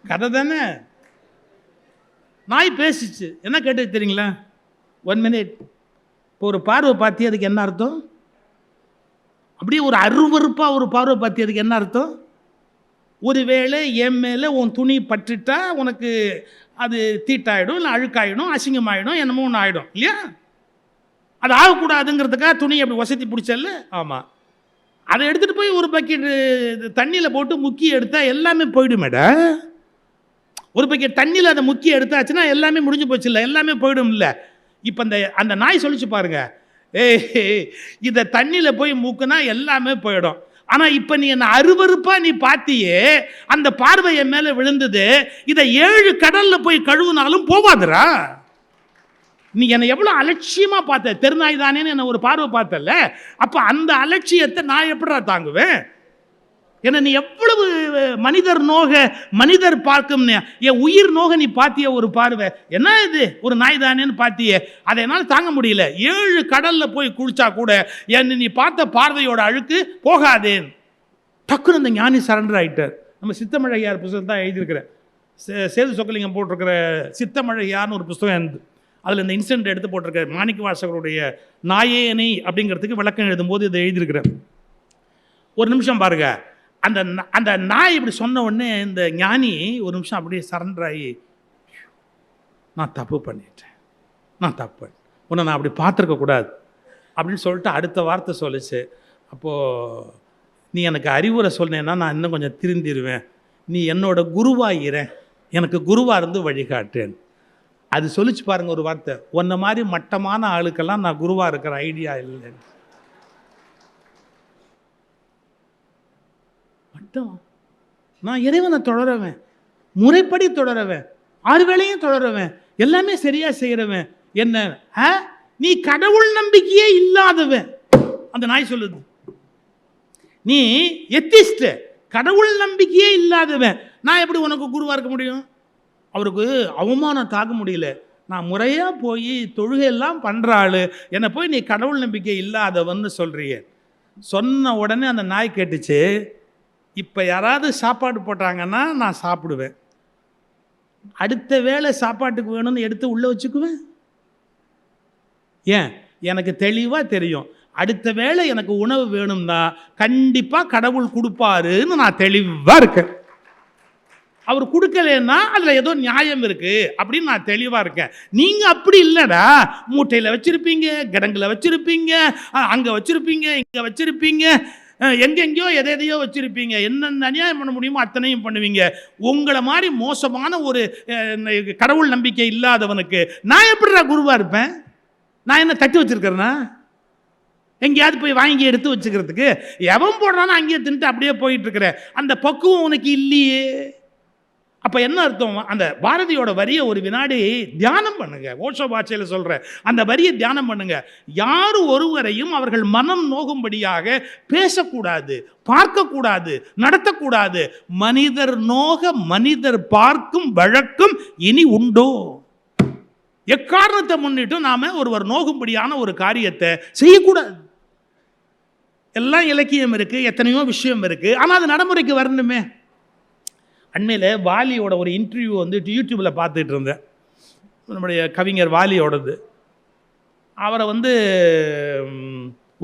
கதை தானே. நாய் பேசிச்சு, என்ன கேட்டு தெரியுங்களா? 1 minute. இப்போ ஒரு பார்வை பார்த்தி அதுக்கு என்ன அர்த்தம்? அப்படியே ஒரு அருவருப்பாக ஒரு பார்வை பார்த்தி அதுக்கு என்ன அர்த்தம்? ஒருவேளை என் மேலே உன் துணி பற்றிட்டா உனக்கு அது தீட்டாயிடும், இல்லை அழுக்காயிடும், அசிங்கமாயிடும், என்னமோ ஒன்று ஆகிடும் இல்லையா? அது ஆகக்கூடாதுங்கிறதுக்காக துணி அப்படி வசதி பிடிச்சல. ஆமாம், அதை எடுத்துகிட்டு போய் ஒரு பக்கெட் தண்ணியில் போட்டு முக்கி எடுத்தால் எல்லாமே போயிடுமேடா. ஒரு பக்கெட் தண்ணியில் அதை முக்கி எடுத்தாச்சுன்னா எல்லாமே முடிஞ்சு போச்சு இல்லை, எல்லாமே போயிடும் இல்லை. இப்போ அந்த நாய் சொல்லிச்சு பாருங்க, இதை தண்ணியில் போய் மூக்குனா எல்லாமே போயிடும். ஆனால் இப்போ நீ என்ன அருவருப்பாக நீ பார்த்தியே, அந்த பார்வை என் மேலே விழுந்தது, இதை 7 கடலில் போய் கழுவுனாலும் போவாதுரா. நீ என்னை எவ்வளோ அலட்சியமாக பார்த்த, தெருநாய் தானேன்னு என்னை ஒரு பார்வை பார்த்தல, அப்போ அந்த அலட்சியத்தை நான் எப்படா தாங்குவேன்? ஏன்னா நீ எவ்வளவு மனிதர் நோக மனிதர் பார்க்கும், என் உயிர் நோக நீ பார்த்திய ஒரு பார்வை, என்ன இது ஒரு நாய் தானேன்னு பார்த்தியே, அதை என்னால் தாங்க முடியல. 7 கடலில் போய் குளிச்சா கூட என்ன நீ பார்த்த பார்வையோட அழுக்கு போகாதேன்னு டக்குன்னு அந்த ஞானி சரண்டர் ஆகிட்டார். நம்ம சித்தமிழையார் புத்தகம் தான் எழுதியிருக்கிறேன். சேது சொக்கலிங்கம் போட்டிருக்கிற சித்தமழையான்னு ஒரு புஸ்தகம் இருந்து அதில் இந்த இன்சிடென்ட் எடுத்து போட்டிருக்க மாணிக்க வாசகருடைய நாயேனை அப்படிங்கிறதுக்கு விளக்கம் எழுதும்போது இதை எழுதியிருக்கிறேன். ஒரு நிமிஷம் பாருங்க, அந்த நாய் இப்படி சொன்ன உடனே இந்த ஞானி ஒரு நிமிஷம் அப்படியே சரண்டர் ஆகி, நான் தப்பு பண்ணிட்டேன், நான் தப்பு, உன்னை நான் அப்படி பார்த்துருக்க கூடாது அப்படின்னு சொல்லிட்டு அடுத்த வார்த்தை சொல்லிச்சு. அப்போது நீ எனக்கு அறிவுரை சொன்னேன்னா நான் இன்னும் கொஞ்சம் திருந்திடுவேன், நீ என்னோட குருவாகிறேன், எனக்கு குருவாக இருந்து வழிகாட்டேன். அது சொல்லிச்சு பாருங்க ஒரு வார்த்தை, உன்ன மாதிரி மட்டமான ஆளுக்கெல்லாம் நான் குருவாக இருக்கிற ஐடியா இல்லை. மட்டம், நான் இறைவனை தொடரவேன், முறைப்படி தொடரவேன், 6 வேளையும் தொடரவேன், எல்லாமே சரியா செய்கிறவன். என்ன நீ கடவுள் நம்பிக்கையே இல்லாதவன். அந்த நாய் சொல்லுது, நீ எத்திஸ்ட், கடவுள் நம்பிக்கையே இல்லாதவன், நான் எப்படி உனக்கு குருவாக இருக்க முடியும்? அவருக்கு அவமானம் தாக்க முடியல. நான் முறையாக போய் தொழுகையெல்லாம் பண்ணுற ஆள், என்னை போய் நீ கடவுள் நம்பிக்கை இல்லாதவன்னு சொல்கிறிய. சொன்ன உடனே அந்த நாய் கேட்டுச்சு, இப்போ யாராவது சாப்பாடு போட்டாங்கன்னா நான் சாப்பிடுவேன், அடுத்த வேளை சாப்பாட்டுக்கு வேணும்னு எடுத்து உள்ளே வச்சுக்குவேன். ஏன், எனக்கு தெளிவாக தெரியும், அடுத்த வேளை எனக்கு உணவு வேணும்னா கண்டிப்பாக கடவுள் கொடுப்பாருன்னு நான் தெளிவாக இருக்கேன். அவர் கொடுக்கலன்னா அதில் ஏதோ நியாயம் இருக்குது அப்படின்னு நான் தெளிவாக இருக்கேன். நீங்கள் அப்படி இல்லைடா, மூட்டையில் வச்சுருப்பீங்க, கிடங்கில் வச்சுருப்பீங்க, அங்கே வச்சுருப்பீங்க, இங்கே வச்சுருப்பீங்க, எங்கெங்கேயோ எதையோ வச்சுருப்பீங்க, என்னென்ன அநியாயம் பண்ண முடியுமோ அத்தனையும் பண்ணுவீங்க. உங்களை மாதிரி மோசமான ஒரு கடவுள் நம்பிக்கை இல்லாதவனுக்கு நான் எப்படிடா குருவாக இருப்பேன்? நான் என்ன தட்டு வச்சுருக்கிறேன்னா எங்கேயாவது போய் வாங்கி எடுத்து வச்சுக்கிறதுக்கு? எவன் போடுறானோ அங்கேயே தின்ட்டு அப்படியே போயிட்டு இருக்கிறேன். அந்த பக்குவம் உனக்கு இல்லையே. அப்போ என்ன அர்த்தம்? அந்த பாரதியோட வரியை ஒரு வினாடி தியானம் பண்ணுங்க. ஓஷோ பாஷையில் சொல்கிறேன், அந்த வரியை தியானம் பண்ணுங்க. யார் ஒருவரையும் அவர்கள் மனம் நோகும்படியாக பேசக்கூடாது, பார்க்கக்கூடாது, நடத்தக்கூடாது. மனிதர் நோக மனிதர் பார்க்கும் வழக்கம் இனி உண்டோ? எக்காரணத்தை முன்னிட்டு நாம ஒருவர் நோகும்படியான ஒரு காரியத்தை செய்யக்கூடாது. எல்லாம் இலக்கியம் இருக்கு, எத்தனையோ விஷயம் இருக்கு, ஆனால் அது நடைமுறைக்கு வரணுமே. அண்மையில் வாலியோட ஒரு இன்டர்வியூ வந்து யூடியூப்பில் பார்த்துட்டு இருந்தேன், நம்முடைய கவிஞர் வாலியோடது. அவரை வந்து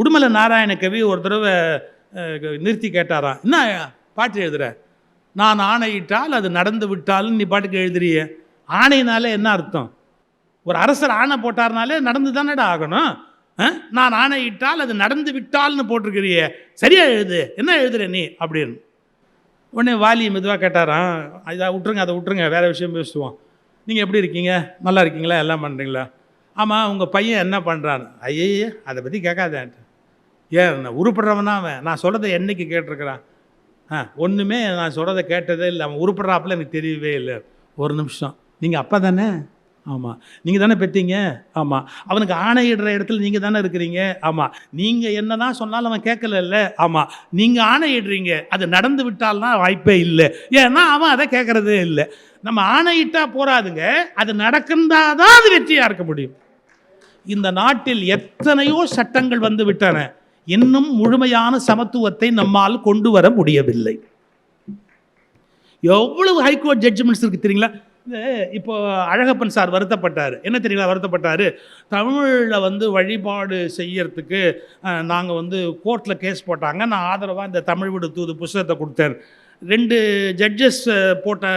உடுமலை நாராயண கவி ஒரு தடவை நிறுத்தி கேட்டாராம், என்ன பாட்டு எழுதுற? நான் ஆணையிட்டால் அது நடந்து விட்டாலும் நீ பாட்டுக்கு எழுதுறிய. ஆணையினால என்ன அர்த்தம்? ஒரு அரசர் ஆணை போட்டார்னாலே நடந்து தானடா ஆகணும். நான் ஆணையிட்டால் அது நடந்து விட்டால்னு போட்டிருக்கிறிய, சரியா எழுது, என்ன எழுதுற நீ அப்படின்னு. உடனே வாலி மெதுவாக கேட்டாராம், அதை விட்டுருங்க, அதை விட்டுருங்க, வேறு விஷயம் பேசுவோம். நீங்கள் எப்படி இருக்கீங்க, நல்லா இருக்கீங்களா, எல்லாம் பண்ணுறீங்களா? ஆமாம், உங்கள் பையன் என்ன பண்ணுறான்னு. ஐயே, அதை பற்றி கேட்காதேன்ட்டு. ஏன் உருப்படுறவனா அவன்? நான் சொல்கிறத என்னைக்கு கேட்டிருக்கிறான்? ஒன்றுமே நான் சொல்கிறத கேட்டதே இல்லை, அவன் உருப்படுறாப்புல எனக்கு தெரியவே இல்லை. ஒரு நிமிஷம், நீங்கள் அப்பா தானே? ஆமாம். நீங்கள் தானே பெற்றீங்க? ஆமாம். அவனுக்கு ஆணையிடுற இடத்துல நீங்கள் தானே இருக்கிறீங்க? ஆமாம். நீங்கள் என்ன தான் சொன்னாலும் அவன் கேட்கல. ஆமாம். நீங்கள் ஆணையிடுறீங்க, அது நடந்து விட்டால்னா வாய்ப்பே இல்லை. ஏன்னா அவன் அதை கேட்குறதே இல்லை. நம்ம ஆணையிட்டா போராதுங்க, அது நடக்கின்றாதான் அது வெற்றியாக இருக்க முடியும். இந்த நாட்டில் எத்தனையோ சட்டங்கள் வந்து விட்டன, இன்னும் முழுமையான சமத்துவத்தை நம்மால் கொண்டு வர முடியவில்லை. எவ்வளவு ஹைகோர்ட் ஜட்ஜ்மெண்ட்ஸ் இருக்குது தெரியுங்களா? இப்போ அழகப்பன் சார் வருத்தப்பட்டார். என்ன தெரியுங்களா வருத்தப்பட்டார்? தமிழில் வந்து வழிபாடு செய்யறதுக்கு நாங்கள் வந்து கோர்ட்டில் கேஸ் போட்டாங்க, நான் ஆதரவாக இந்த தமிழ் விடு தூது புஸ்தகத்தை கொடுத்தேன். 2 ஜட்ஜஸ் போட்ட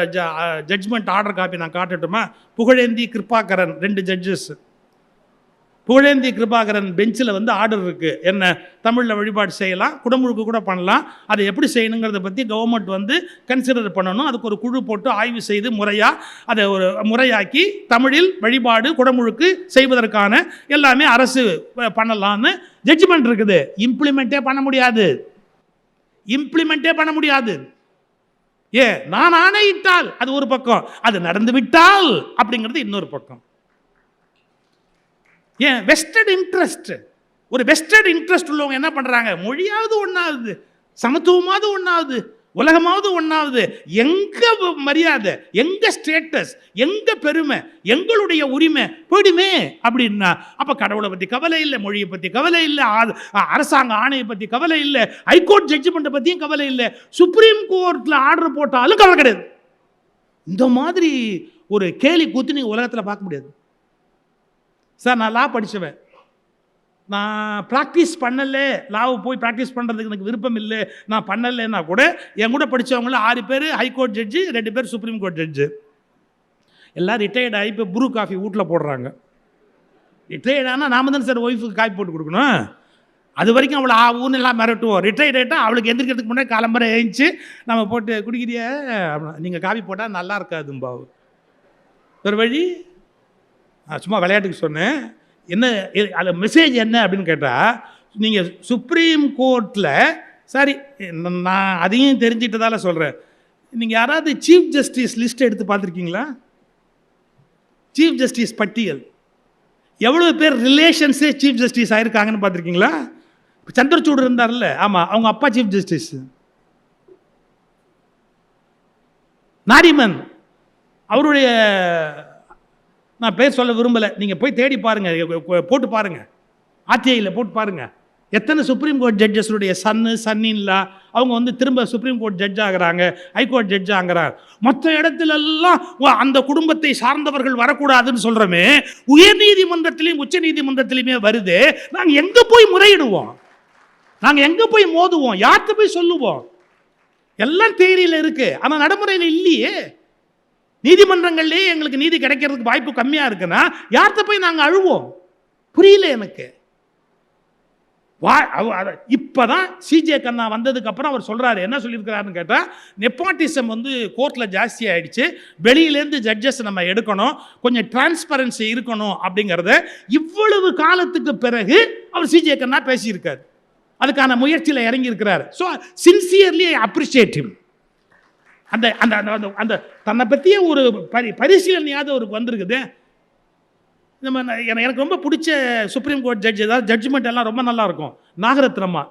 ஜட்ஜ்மெண்ட் ஆர்டர் காப்பி நான் காட்டட்டுமா? புகழேந்தி கிருபாகரன் 2 ஜட்ஜஸ். புகழேந்தி கிருபாகரன் பெஞ்சில் வந்து ஆர்டர் இருக்குது, என்ன தமிழில் வழிபாடு செய்யலாம், குடமுழுக்கு கூட பண்ணலாம், அதை எப்படி செய்யணுங்கிறத பற்றி கவர்மெண்ட் வந்து கன்சிடர் பண்ணணும். அதுக்கு ஒரு குழு போட்டு ஆய்வு செய்து முறையாக அதை ஒரு முறையாக்கி தமிழில் வழிபாடு குடமுழுக்கு செய்வதற்கான எல்லாமே அரசு பண்ணலான்னு ஜட்ஜ்மெண்ட் இருக்குது. இம்ப்ளிமெண்ட்டே பண்ண முடியாது. நான் ஆணையிட்டால் அது ஒரு பக்கம், அது நடந்து விட்டால் அப்படிங்கிறது இன்னொரு பக்கம். ஏன் வெஸ்டட் இன்ட்ரெஸ்ட், ஒரு வெஸ்டட் இன்ட்ரெஸ்ட் உள்ளவங்க என்ன பண்ணுறாங்க? மொழியாவது ஒன்றாவது, சமத்துவமாவது ஒன்றாவது, உலகமாவது ஒன்றாவது, எங்கே மரியாதை, எங்கே ஸ்டேட்டஸ், எங்கே பெருமை, எங்களுடைய உரிமை போயிடுமே அப்படின்னா, அப்போ கடவுளை பற்றி கவலை இல்லை, மொழியை பற்றி கவலை இல்லை, அரசாங்க ஆணையை பற்றி கவலை இல்லை, ஹைகோர்ட் ஜட்ஜ்மெண்ட்டை பற்றியும் கவலை இல்லை, சுப்ரீம் கோர்ட்டில் ஆர்டர் போட்டாலும் கவலை கிடையாது. இந்த மாதிரி ஒரு கேலி கூத்து நீங்கள் உலகத்தில் பார்க்க முடியாது சார். நான் லா படித்தவன், நான் ப்ராக்டிஸ் பண்ணலை, லாவை போய் ப்ராக்டிஸ் பண்ணுறதுக்கு எனக்கு விருப்பம் இல்லை, நான் பண்ணலைன்னா கூட என் கூட படித்தவங்கள 6 பேர் ஹைகோர்ட் ஜட்ஜு, 2 பேர் சுப்ரீம் கோர்ட் ஜட்ஜு, எல்லாம் ரிட்டையர்ட் ஆகி இப்போ ப்ரூ காஃபி வீட்டில் போடுறாங்க. ரிட்டையர்ட் ஆனால் நாம தான் சார் ஒய்ஃபுக்கு காஃபி போட்டு கொடுக்கணும். அது வரைக்கும் அவளை ஊன்னு எல்லாம் மிரட்டுவோம். ரிட்டையர்ட் ஆகிட்டால் அவளுக்கு எந்திரிக்கிறதுக்கு முன்னாடி காலம்பரை எழுந்துச்சு நம்ம போட்டு குடிக்கிறியா, நீங்கள் காஃபி போட்டால் நல்லா இருக்காதும்பா. ஒரு வழி சும்மா விளையாட்டுக்கு சொன்னேன். என்ன அதில் மெசேஜ் என்ன அப்படின்னு கேட்டால், நீங்கள் சுப்ரீம் கோர்ட்டில் சரி, நான் அதையும் தெரிஞ்சிட்டதால சொல்கிறேன், நீங்கள் யாராவது சீஃப் ஜஸ்டிஸ் லிஸ்ட் எடுத்து பார்த்துருக்கீங்களா? சீஃப் ஜஸ்டிஸ் பட்டியல் எவ்வளோ பேர் ரிலேஷன்ஸே சீஃப் ஜஸ்டிஸ் ஆயிருக்காங்கன்னு பார்த்துருக்கீங்களா? சந்திரசூட் இருந்தார்ல, ஆமாம், அவங்க அப்பா சீஃப் ஜஸ்டிஸ். நாரிமன் அவருடைய, நான் பேர் சொல்ல விரும்பலை, நீங்கள் போய் தேடி பாருங்கள், போட்டு பாருங்கள், ஆர்டிஐயில் போட்டு பாருங்கள். எத்தனை சுப்ரீம் கோர்ட் ஜட்ஜஸுடைய சன்னின்லா அவங்க திரும்ப சுப்ரீம் கோர்ட் ஜட்ஜ் ஆகிறாங்க, ஹைகோர்ட் ஜட்ஜ் ஆகிறாங்க. மற்ற இடத்துலெல்லாம் அந்த குடும்பத்தை சார்ந்தவர்கள் வரக்கூடாதுன்னு சொல்கிறோமே, உயர் நீதிமன்றத்திலையும் உச்ச நீதிமன்றத்திலையுமே வருது. நாங்கள் எங்கே போய் முறையிடுவோம்? நாங்கள் எங்கே போய் மோதுவோம்? யார்கிட்ட போய் சொல்லுவோம்? எல்லாம் தேரியில் இருக்கு, ஆனால் நடைமுறையில் இல்லையே. நீதிமன்றங்கள்லேயே எங்களுக்கு நீதி கிடைக்கிறதுக்கு வாய்ப்பு கம்மியாக இருக்குன்னா யார்கிட்ட போய் நாங்கள் அழுவோம்? புரியல எனக்கு. இப்பதான் சிஜே கண்ணா வந்ததுக்கு அப்புறம் அவர் சொல்றாரு, என்ன சொல்லியிருக்கிறாருன்னு கேட்டா, நெப்பாட்டிசம் கோர்ட்ல ஜாஸ்தி ஆயிடுச்சு, வெளியிலேருந்து ஜட்ஜஸ் நம்ம எடுக்கணும், கொஞ்சம் டிரான்ஸ்பரன்சி இருக்கணும் அப்படிங்கிறத இவ்வளவு காலத்துக்கு பிறகு அவர் சிஜே கண்ணா பேசியிருக்காரு. அதுக்கான முயற்சியில் இறங்கி இருக்கிறார். So sincerely appreciate him. அந்த அந்த அந்த தன்னை பற்றிய ஒரு பரிசீலனையாவது அவருக்கு வந்திருக்குது. எனக்கு ரொம்ப பிடிச்ச சுப்ரீம் கோர்ட் ஜட்ஜ், ஏதாவது ஜட்ஜ்மெண்ட் எல்லாம் ரொம்ப நல்லா இருக்கும். நாகரத்னம்மா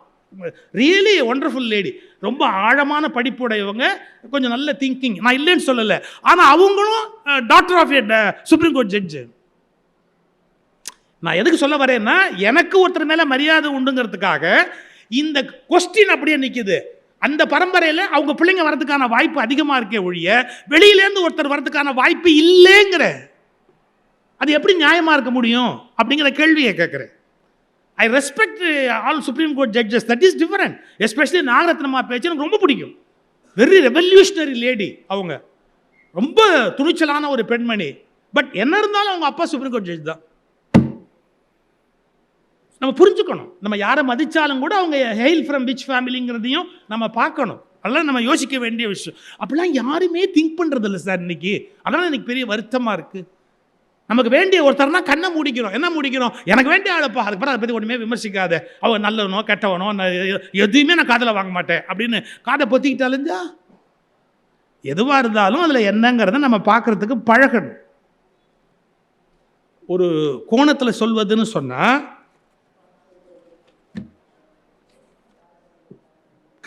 ரியலி ஒண்டர்ஃபுல் லேடி, ரொம்ப ஆழமான படிப்புடையவங்க, கொஞ்சம் நல்ல திங்கிங், நான் இல்லைன்னு சொல்லலை. ஆனால் அவங்களும் doctor of supreme court judge. நான் எதுக்கு சொல்ல வரேன்னா, எனக்கு ஒருத்தர் மேலே மரியாதை உண்டுங்கிறதுக்காக இந்த கொஸ்டின் அப்படியே நிற்குது. அந்த பரம்பரையில் அவங்க பிள்ளைங்க வரதுக்கான வாய்ப்பு அதிகமாக இருக்கே ஒழிய வெளியிலேருந்து ஒருத்தர் வரதுக்கான வாய்ப்பு இல்லைங்கிற, அது எப்படி நியாயமாக இருக்க முடியும் அப்படிங்கிற கேள்வியை கேட்குறேன். I respect all supreme court judges, that is different. Especially Nagarathnamma பேச்சு எனக்கு ரொம்ப பிடிக்கும். வெரி ரெவல்யூஷனரி லேடி, அவங்க ரொம்ப துணிச்சலான ஒரு பெண்மணி. பட் என்ன இருந்தாலும் அவங்க அப்பா சுப்ரீம் கோர்ட் ஜட்ஜ் தான். நம்ம புரிஞ்சுக்கணும், நம்ம யாரை மதித்தாலும் கூட அவங்க ஹெயில் ஃப்ரம் விச் ஃபேமிலிங்கிறதையும் நம்ம பார்க்கணும். அதெல்லாம் நம்ம யோசிக்க வேண்டிய விஷயம். அப்படிலாம் யாருமே திங்க் பண்ணுறது இல்லை சார் இன்னைக்கு. அதெல்லாம் எனக்கு பெரிய வருத்தமாக இருக்குது. நமக்கு வேண்டிய ஒருத்தர்னா கண்ணை மூடிக்கிறோம். என்ன மூடிக்கிறோம்? எனக்கு வேண்டிய ஆளப்பா, அதுக்கப்புறம் அதை பற்றி ஒன்றுமே விமர்சிக்காத, அவன் நல்லவனோ கெட்டவனோ, எதுவுமே நான் காதில் வாங்க மாட்டேன் அப்படின்னு காதை பொத்திக்கிட்டாலுஞ்சா, எதுவாக இருந்தாலும் அதில் என்னங்கிறத நம்ம பார்க்குறதுக்கு பழகணும். ஒரு கோணத்தில் சொல்வதுன்னு சொன்னால்,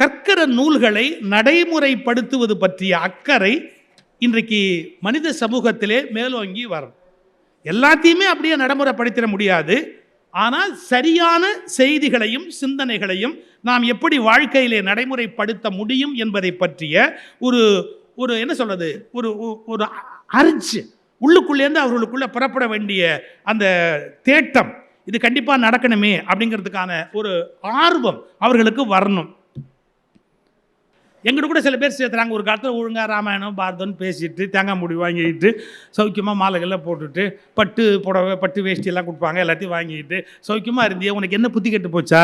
கற்கிற நூல்களை நடைமுறைப்படுத்துவது பற்றிய அக்கறை இன்றைக்கு மனித சமூகத்திலே மேலோங்கி வரும். எல்லாத்தையுமே அப்படியே நடைமுறைப்படுத்திட முடியாது. ஆனால் சரியான செய்திகளையும் சிந்தனைகளையும் நாம் எப்படி வாழ்க்கையிலே நடைமுறைப்படுத்த முடியும் என்பதை பற்றிய ஒரு ஒரு என்ன சொல்றது, ஒரு ஒரு அர்ஜ் உள்ளுக்குள்ளேருந்து அவர்களுக்குள்ள புறப்பட வேண்டிய அந்த தேட்டம், இது கண்டிப்பாக நடக்கணுமே அப்படிங்கிறதுக்கான ஒரு ஆர்வம் அவர்களுக்கு வரணும். எங்கிட்ட கூட சில பேர் சேர்த்துறாங்க, ஒரு காலத்தில் ஒழுங்காக ராமாயணம் பாரதம்னு பேசிட்டு தேங்காய் மூடி வாங்கிட்டு சௌக்கியமாக மாலைகள்லாம் போட்டுட்டு பட்டு புடவை பட்டு வேஷ்டியெல்லாம் கொடுப்பாங்க, எல்லாத்தையும் வாங்கிட்டு சௌக்கியமாக இருந்தியே, உனக்கு என்ன புத்தி கெட்டு போச்சா,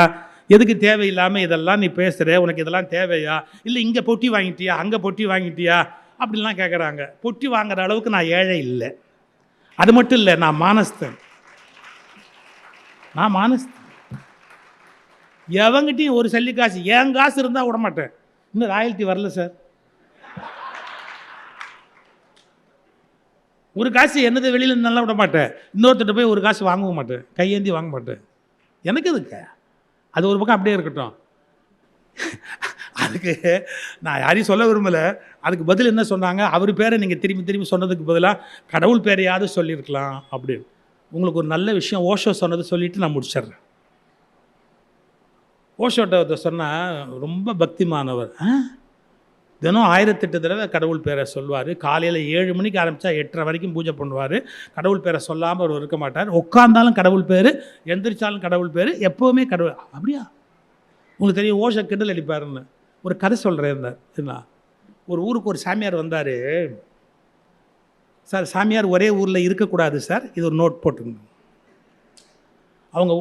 எதுக்கு தேவையில்லாமல் இதெல்லாம் நீ பேசுகிற, உனக்கு இதெல்லாம் தேவையா, இல்லை இங்கே பொட்டி வாங்கிட்டியா அங்கே பொட்டி வாங்கிட்டியா அப்படின்லாம் கேட்குறாங்க. பொட்டி வாங்குற அளவுக்கு நான் ஏழை இல்லை. அது மட்டும் இல்லை, நான் மானஸ்தன். எவங்கிட்டையும் ஒரு சல்லி காசு, என் காசு இருந்தால் விட மாட்டேன். இன்னும் ராயல்ட்டி வரல சார். ஒரு காசு என்னது வெளியில் நல்லா விட மாட்டேன், இன்னொருத்தட்ட போய் ஒரு காசு வாங்கவும் மாட்டேன், கையேந்தி வாங்க மாட்டேன். எனக்கு எதுக்கு? அது ஒரு பக்கம் அப்படியே இருக்கட்டும். அதுக்கு நான் யாரையும் சொல்ல விரும்பலை. அதுக்கு பதில் என்ன சொன்னாங்க, அவர் பேரை நீங்கள் திரும்பி திரும்பி சொன்னதுக்கு பதிலாக கடவுள் பேரையாவது சொல்லியிருக்கலாம் அப்படின்னு. உங்களுக்கு ஒரு நல்ல விஷயம் ஓஷோ சொன்னது சொல்லிவிட்டு நான் முடிச்சிட்றேன். ஓஷோட்ட சொன்னால் ரொம்ப பக்திமானவர், தினம் 1008 தடவை கடவுள் பேரை சொல்வார். காலையில் 7 மணிக்கு ஆரம்பித்தா 8:30 வரைக்கும் பூஜை பண்ணுவார். கடவுள் பேரை சொல்லாமல் அவர் இருக்க மாட்டார். உட்காந்தாலும் கடவுள் பேர், எந்திரிச்சாலும் கடவுள் பேர், எப்போவுமே கடவுள். அப்படியா? உங்களுக்கு தெரியும், ஓஷோ கிண்டல் அடிப்பாருன்னு ஒரு கதை சொல்கிறேன். என்ன, ஒரு ஊருக்கு ஒரு சாமியார் வந்தார். சார், சாமியார் ஒரே ஊரில் இருக்கக்கூடாது சார், இது ஒரு நோட் போட்டுங்க. அவங்க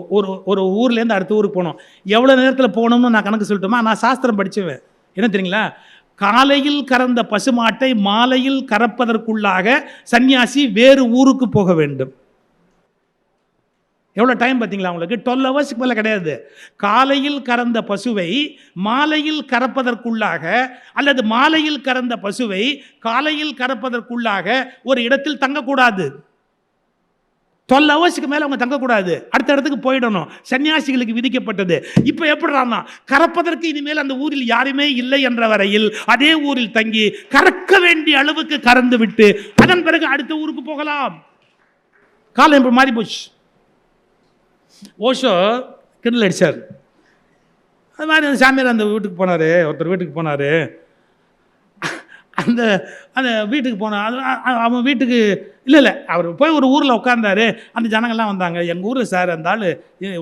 ஒரு ஊர்லேருந்து அடுத்த ஊருக்கு போகணும். எவ்வளோ நேரத்தில் போகணும்னு நான் கணக்கு சொல்லட்டுமா? நான் சாஸ்திரம் படிச்சுவேன். என்ன தெரியுங்களா? காலையில் கறந்த பசுமாட்டை மாலையில் கறப்பதற்குள்ளாக சன்னியாசி வேறு ஊருக்கு போக வேண்டும். எவ்வளோ டைம் பார்த்தீங்களா உங்களுக்கு? 12 ஹவர்ஸுக்கு மேலே கிடையாது. காலையில் கறந்த பசுவை மாலையில் கறப்பதற்குள்ளாக அல்லது மாலையில் கறந்த பசுவை காலையில் கறப்பதற்குள்ளாக ஒரு இடத்தில் தங்கக்கூடாது. 12 ஹவர்ஸுக்கு மேலே அவங்க தங்கக்கூடாது, அடுத்த இடத்துக்கு போயிடணும். சன்னியாசிகளுக்கு விதிக்கப்பட்டது. இப்போ எப்படிறான்னா, கறப்பதற்கு இனிமேல் அந்த ஊரில் யாருமே இல்லை என்ற வரையில் அதே ஊரில் தங்கி கறக்க வேண்டிய அளவுக்கு கறந்து விட்டு அதன் பிறகு அடுத்த ஊருக்கு போகலாம். காலம் இப்போ மாறி போச்சு. ஓஷோ கிண்டல் அடிச்சார். அது மாதிரி அந்த சாமியார் அந்த வீட்டுக்கு போனார். ஒருத்தர் வீட்டுக்கு போனார். அந்த அந்த வீட்டுக்கு போனார். அவன் வீட்டுக்கு இல்லை அவர் போய் ஒரு ஊரில் உட்கார்ந்தாரு. அந்த ஜனங்கள்லாம் வந்தாங்க. எங்கள் ஊரில் சார் அந்த ஆள்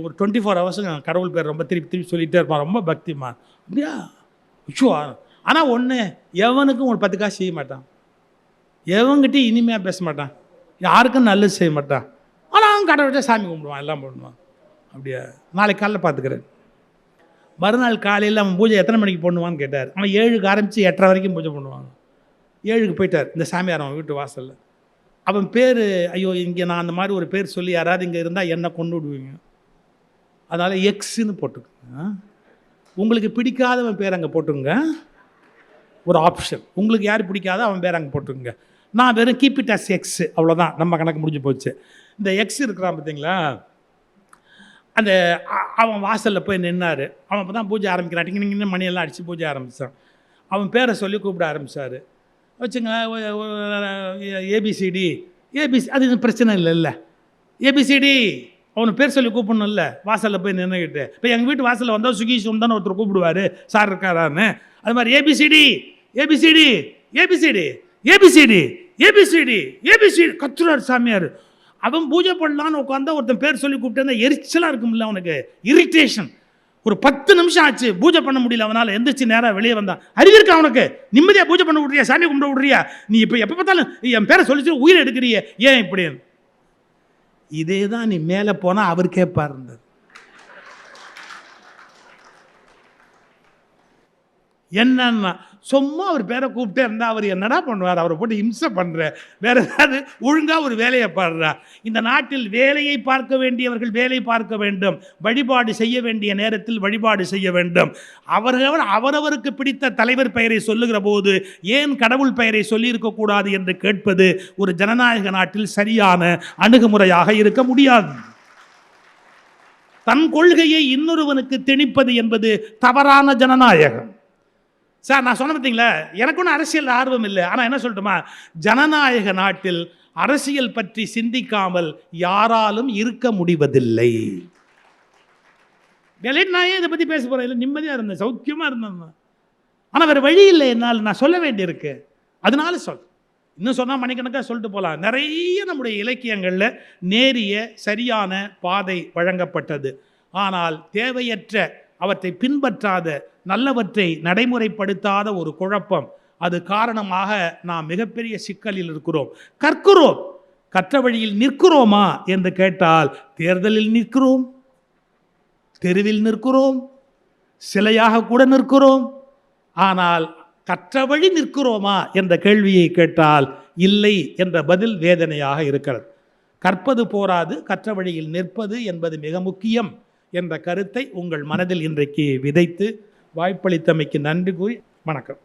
ஒரு 24 ஹவர்ஸுங்க கடவுள் பேர் ரொம்ப திருப்பி சொல்லிகிட்டே இருப்பான், ரொம்ப பக்திமா. அப்படியா? ஐயோ, ஆனால் ஒன்று, எவனுக்கும் ஒரு 10 காசு செய்ய மாட்டான், எவன்கிட்டையும் இனிமையாக பேச மாட்டான், யாருக்கும் நல்லது செய்ய மாட்டான். ஆனால் அவன் கடவுள்கிட்ட சாமி கும்பிடுவான், எல்லாம் பண்ணுவான். அப்படியா? நாளைக்கு காலையில் பார்த்துக்கிறேன். மறுநாள் காலையில் அவன் பூஜை எத்தனை மணிக்கு பண்ணுவான்னு கேட்டார். அவன் 7க்கு ஆரம்பித்து 8:30 வரைக்கும் பூஜை பண்ணுவாங்க. 7க்கு போயிட்டார் இந்த சாமியார் அவன் வீட்டு வாசலில். அவன் பேர், ஐயோ இங்கே நான் அந்த மாதிரி ஒரு பேர் சொல்லி யாராவது இங்கே இருந்தால் என்ன கொண்டு விடுவீங்க, அதனால் எக்ஸுன்னு போட்டுக்கோங்க. உங்களுக்கு பிடிக்காதவன் பேர் அங்கே போட்டுங்க, ஒரு ஆப்ஷன். உங்களுக்கு யார் பிடிக்காதோ அவன் பேர் அங்கே போட்டுங்க. நான் வெறும் கீப் இட் அஸ் எக்ஸ், அவ்வளோதான், நம்ம கணக்கு முடிஞ்சு போச்சு. இந்த எக்ஸ் இருக்கிறான் பார்த்தீங்களா, அந்த அவன் வாசலில் போய் நின்னார். அவன் அப்போ தான் பூஜை ஆரம்பிக்கிறான். நீங்கள் மணியெல்லாம் அடித்து பூஜை ஆரம்பித்தான். அவன் பேரை சொல்லி கூப்பிட ஆரம்பித்தார். வச்சுங்க, ஏபிசிடி அது பிரச்சனை இல்லைல்ல, ஏபிசிடி அவனு பேர் சொல்லி கூப்பிடணும்ல. வாசலில் போய் நின்றுக்கிட்டு, இப்போ எங்கள் வீட்டு வாசலில் வந்தால் சுகீஷ் தானே ஒருத்தர் கூப்பிடுவார், சார் இருக்காரான்னு. அது மாதிரி A B C D A B C D A B C D A B C D A B C D A B C D கத்துறார் சாமியார். அவன் பூஜை பண்ணலான்னு உட்காந்தா ஒருத்தன் பேர் சொல்லி கூப்பிட்டு எரிச்சலாக இருக்கும்ல அவனுக்கு, இரிட்டேஷன். ஒரு 10 நிமிஷம் ஆச்சு, பூஜை பண்ண முடியல அவனால். எந்திரிச்சு நேராக வெளியே வந்தான். அறிவிருக்கா அவனுக்கு? நிம்மதியாக பூஜை பண்ண விட்றியா, சாமி கும்பிட விட்றியா? நீ இப்போ எப்போ பார்த்தாலும் என் பேரை சொல்லிச்சு உயிரை எடுக்கிறிய, ஏன் இப்படி? இதே தான் நீ மேலே போனால் அவர் கேட்பார். என்னன்னா சும்மா அவர் பேரை கூப்பிட்டே இருந்தால் அவர் என்னடா பண்ணுவார்? அவரை போட்டு இம்சை பண்ணுற, வேற ஏதாவது ஒழுங்காக ஒரு வேலையை பாடுறா. இந்த நாட்டில் வேலையை பார்க்க வேண்டியவர்கள் வேலை பார்க்க வேண்டும், வழிபாடு செய்ய வேண்டிய நேரத்தில் வழிபாடு செய்ய வேண்டும். அவரவருக்கு பிடித்த தலைவர் பெயரை சொல்லுகிற போது ஏன் கடவுள் பெயரை சொல்லியிருக்கக்கூடாது என்று கேட்பது ஒரு ஜனநாயக நாட்டில் சரியான அணுகுமுறையாக இருக்க முடியாது. தன் கொள்கையை இன்னொருவனுக்கு திணிப்பது என்பது தவறான ஜனநாயகம். சார், நான் சொன்ன பார்த்தீங்களா, எனக்கு ஒன்றும் அரசியல் ஆர்வம் இல்லை. ஆனால் என்ன சொல்லட்டுமா, ஜனநாயக நாட்டில் அரசியல் பற்றி சிந்திக்காமல் யாராலும் இருக்க முடிவதில்லை. நான் ஏன் இதை பற்றி பேச போகிறேன்? இல்லை, நிம்மதியாக இருந்தேன், சௌக்கியமாக இருந்தேன். ஆனால் வேறு வழி இல்லை, என்னால் நான் சொல்ல வேண்டியிருக்கு, அதனால இன்னும் சொன்னால் மணிக்கணக்காக சொல்லிட்டு போகலாம். நிறைய நம்முடைய இலக்கியங்களில் நேரிய சரியான பாதை வழங்கப்பட்டது. ஆனால் தேவையற்ற, அவற்றை பின்பற்றாத, நல்லவற்றை நடைமுறைப்படுத்தாத ஒரு குழப்பம், அது காரணமாக நாம் மிகப்பெரிய சிக்கலில் இருக்கிறோம். கற்கிறோம், கற்ற வழியில் நிற்கிறோமா என்று கேட்டால் தேர்தலில் நிற்கிறோம், தெருவில் நிற்கிறோம், சிலையாக கூட நிற்கிறோம். ஆனால் கற்ற வழி நிற்கிறோமா என்ற கேள்வியை கேட்டால் இல்லை என்ற பதில் வேதனையாக இருக்கிறது. கற்பது போராது, கற்ற வழியில் நிற்பது என்பது மிக முக்கியம் என்ற கருத்தை உங்கள் மனதில் இன்றைக்கு விதைத்து வாய்ப்பளித்தமைக்கு நன்றி கூறி வணக்கம்.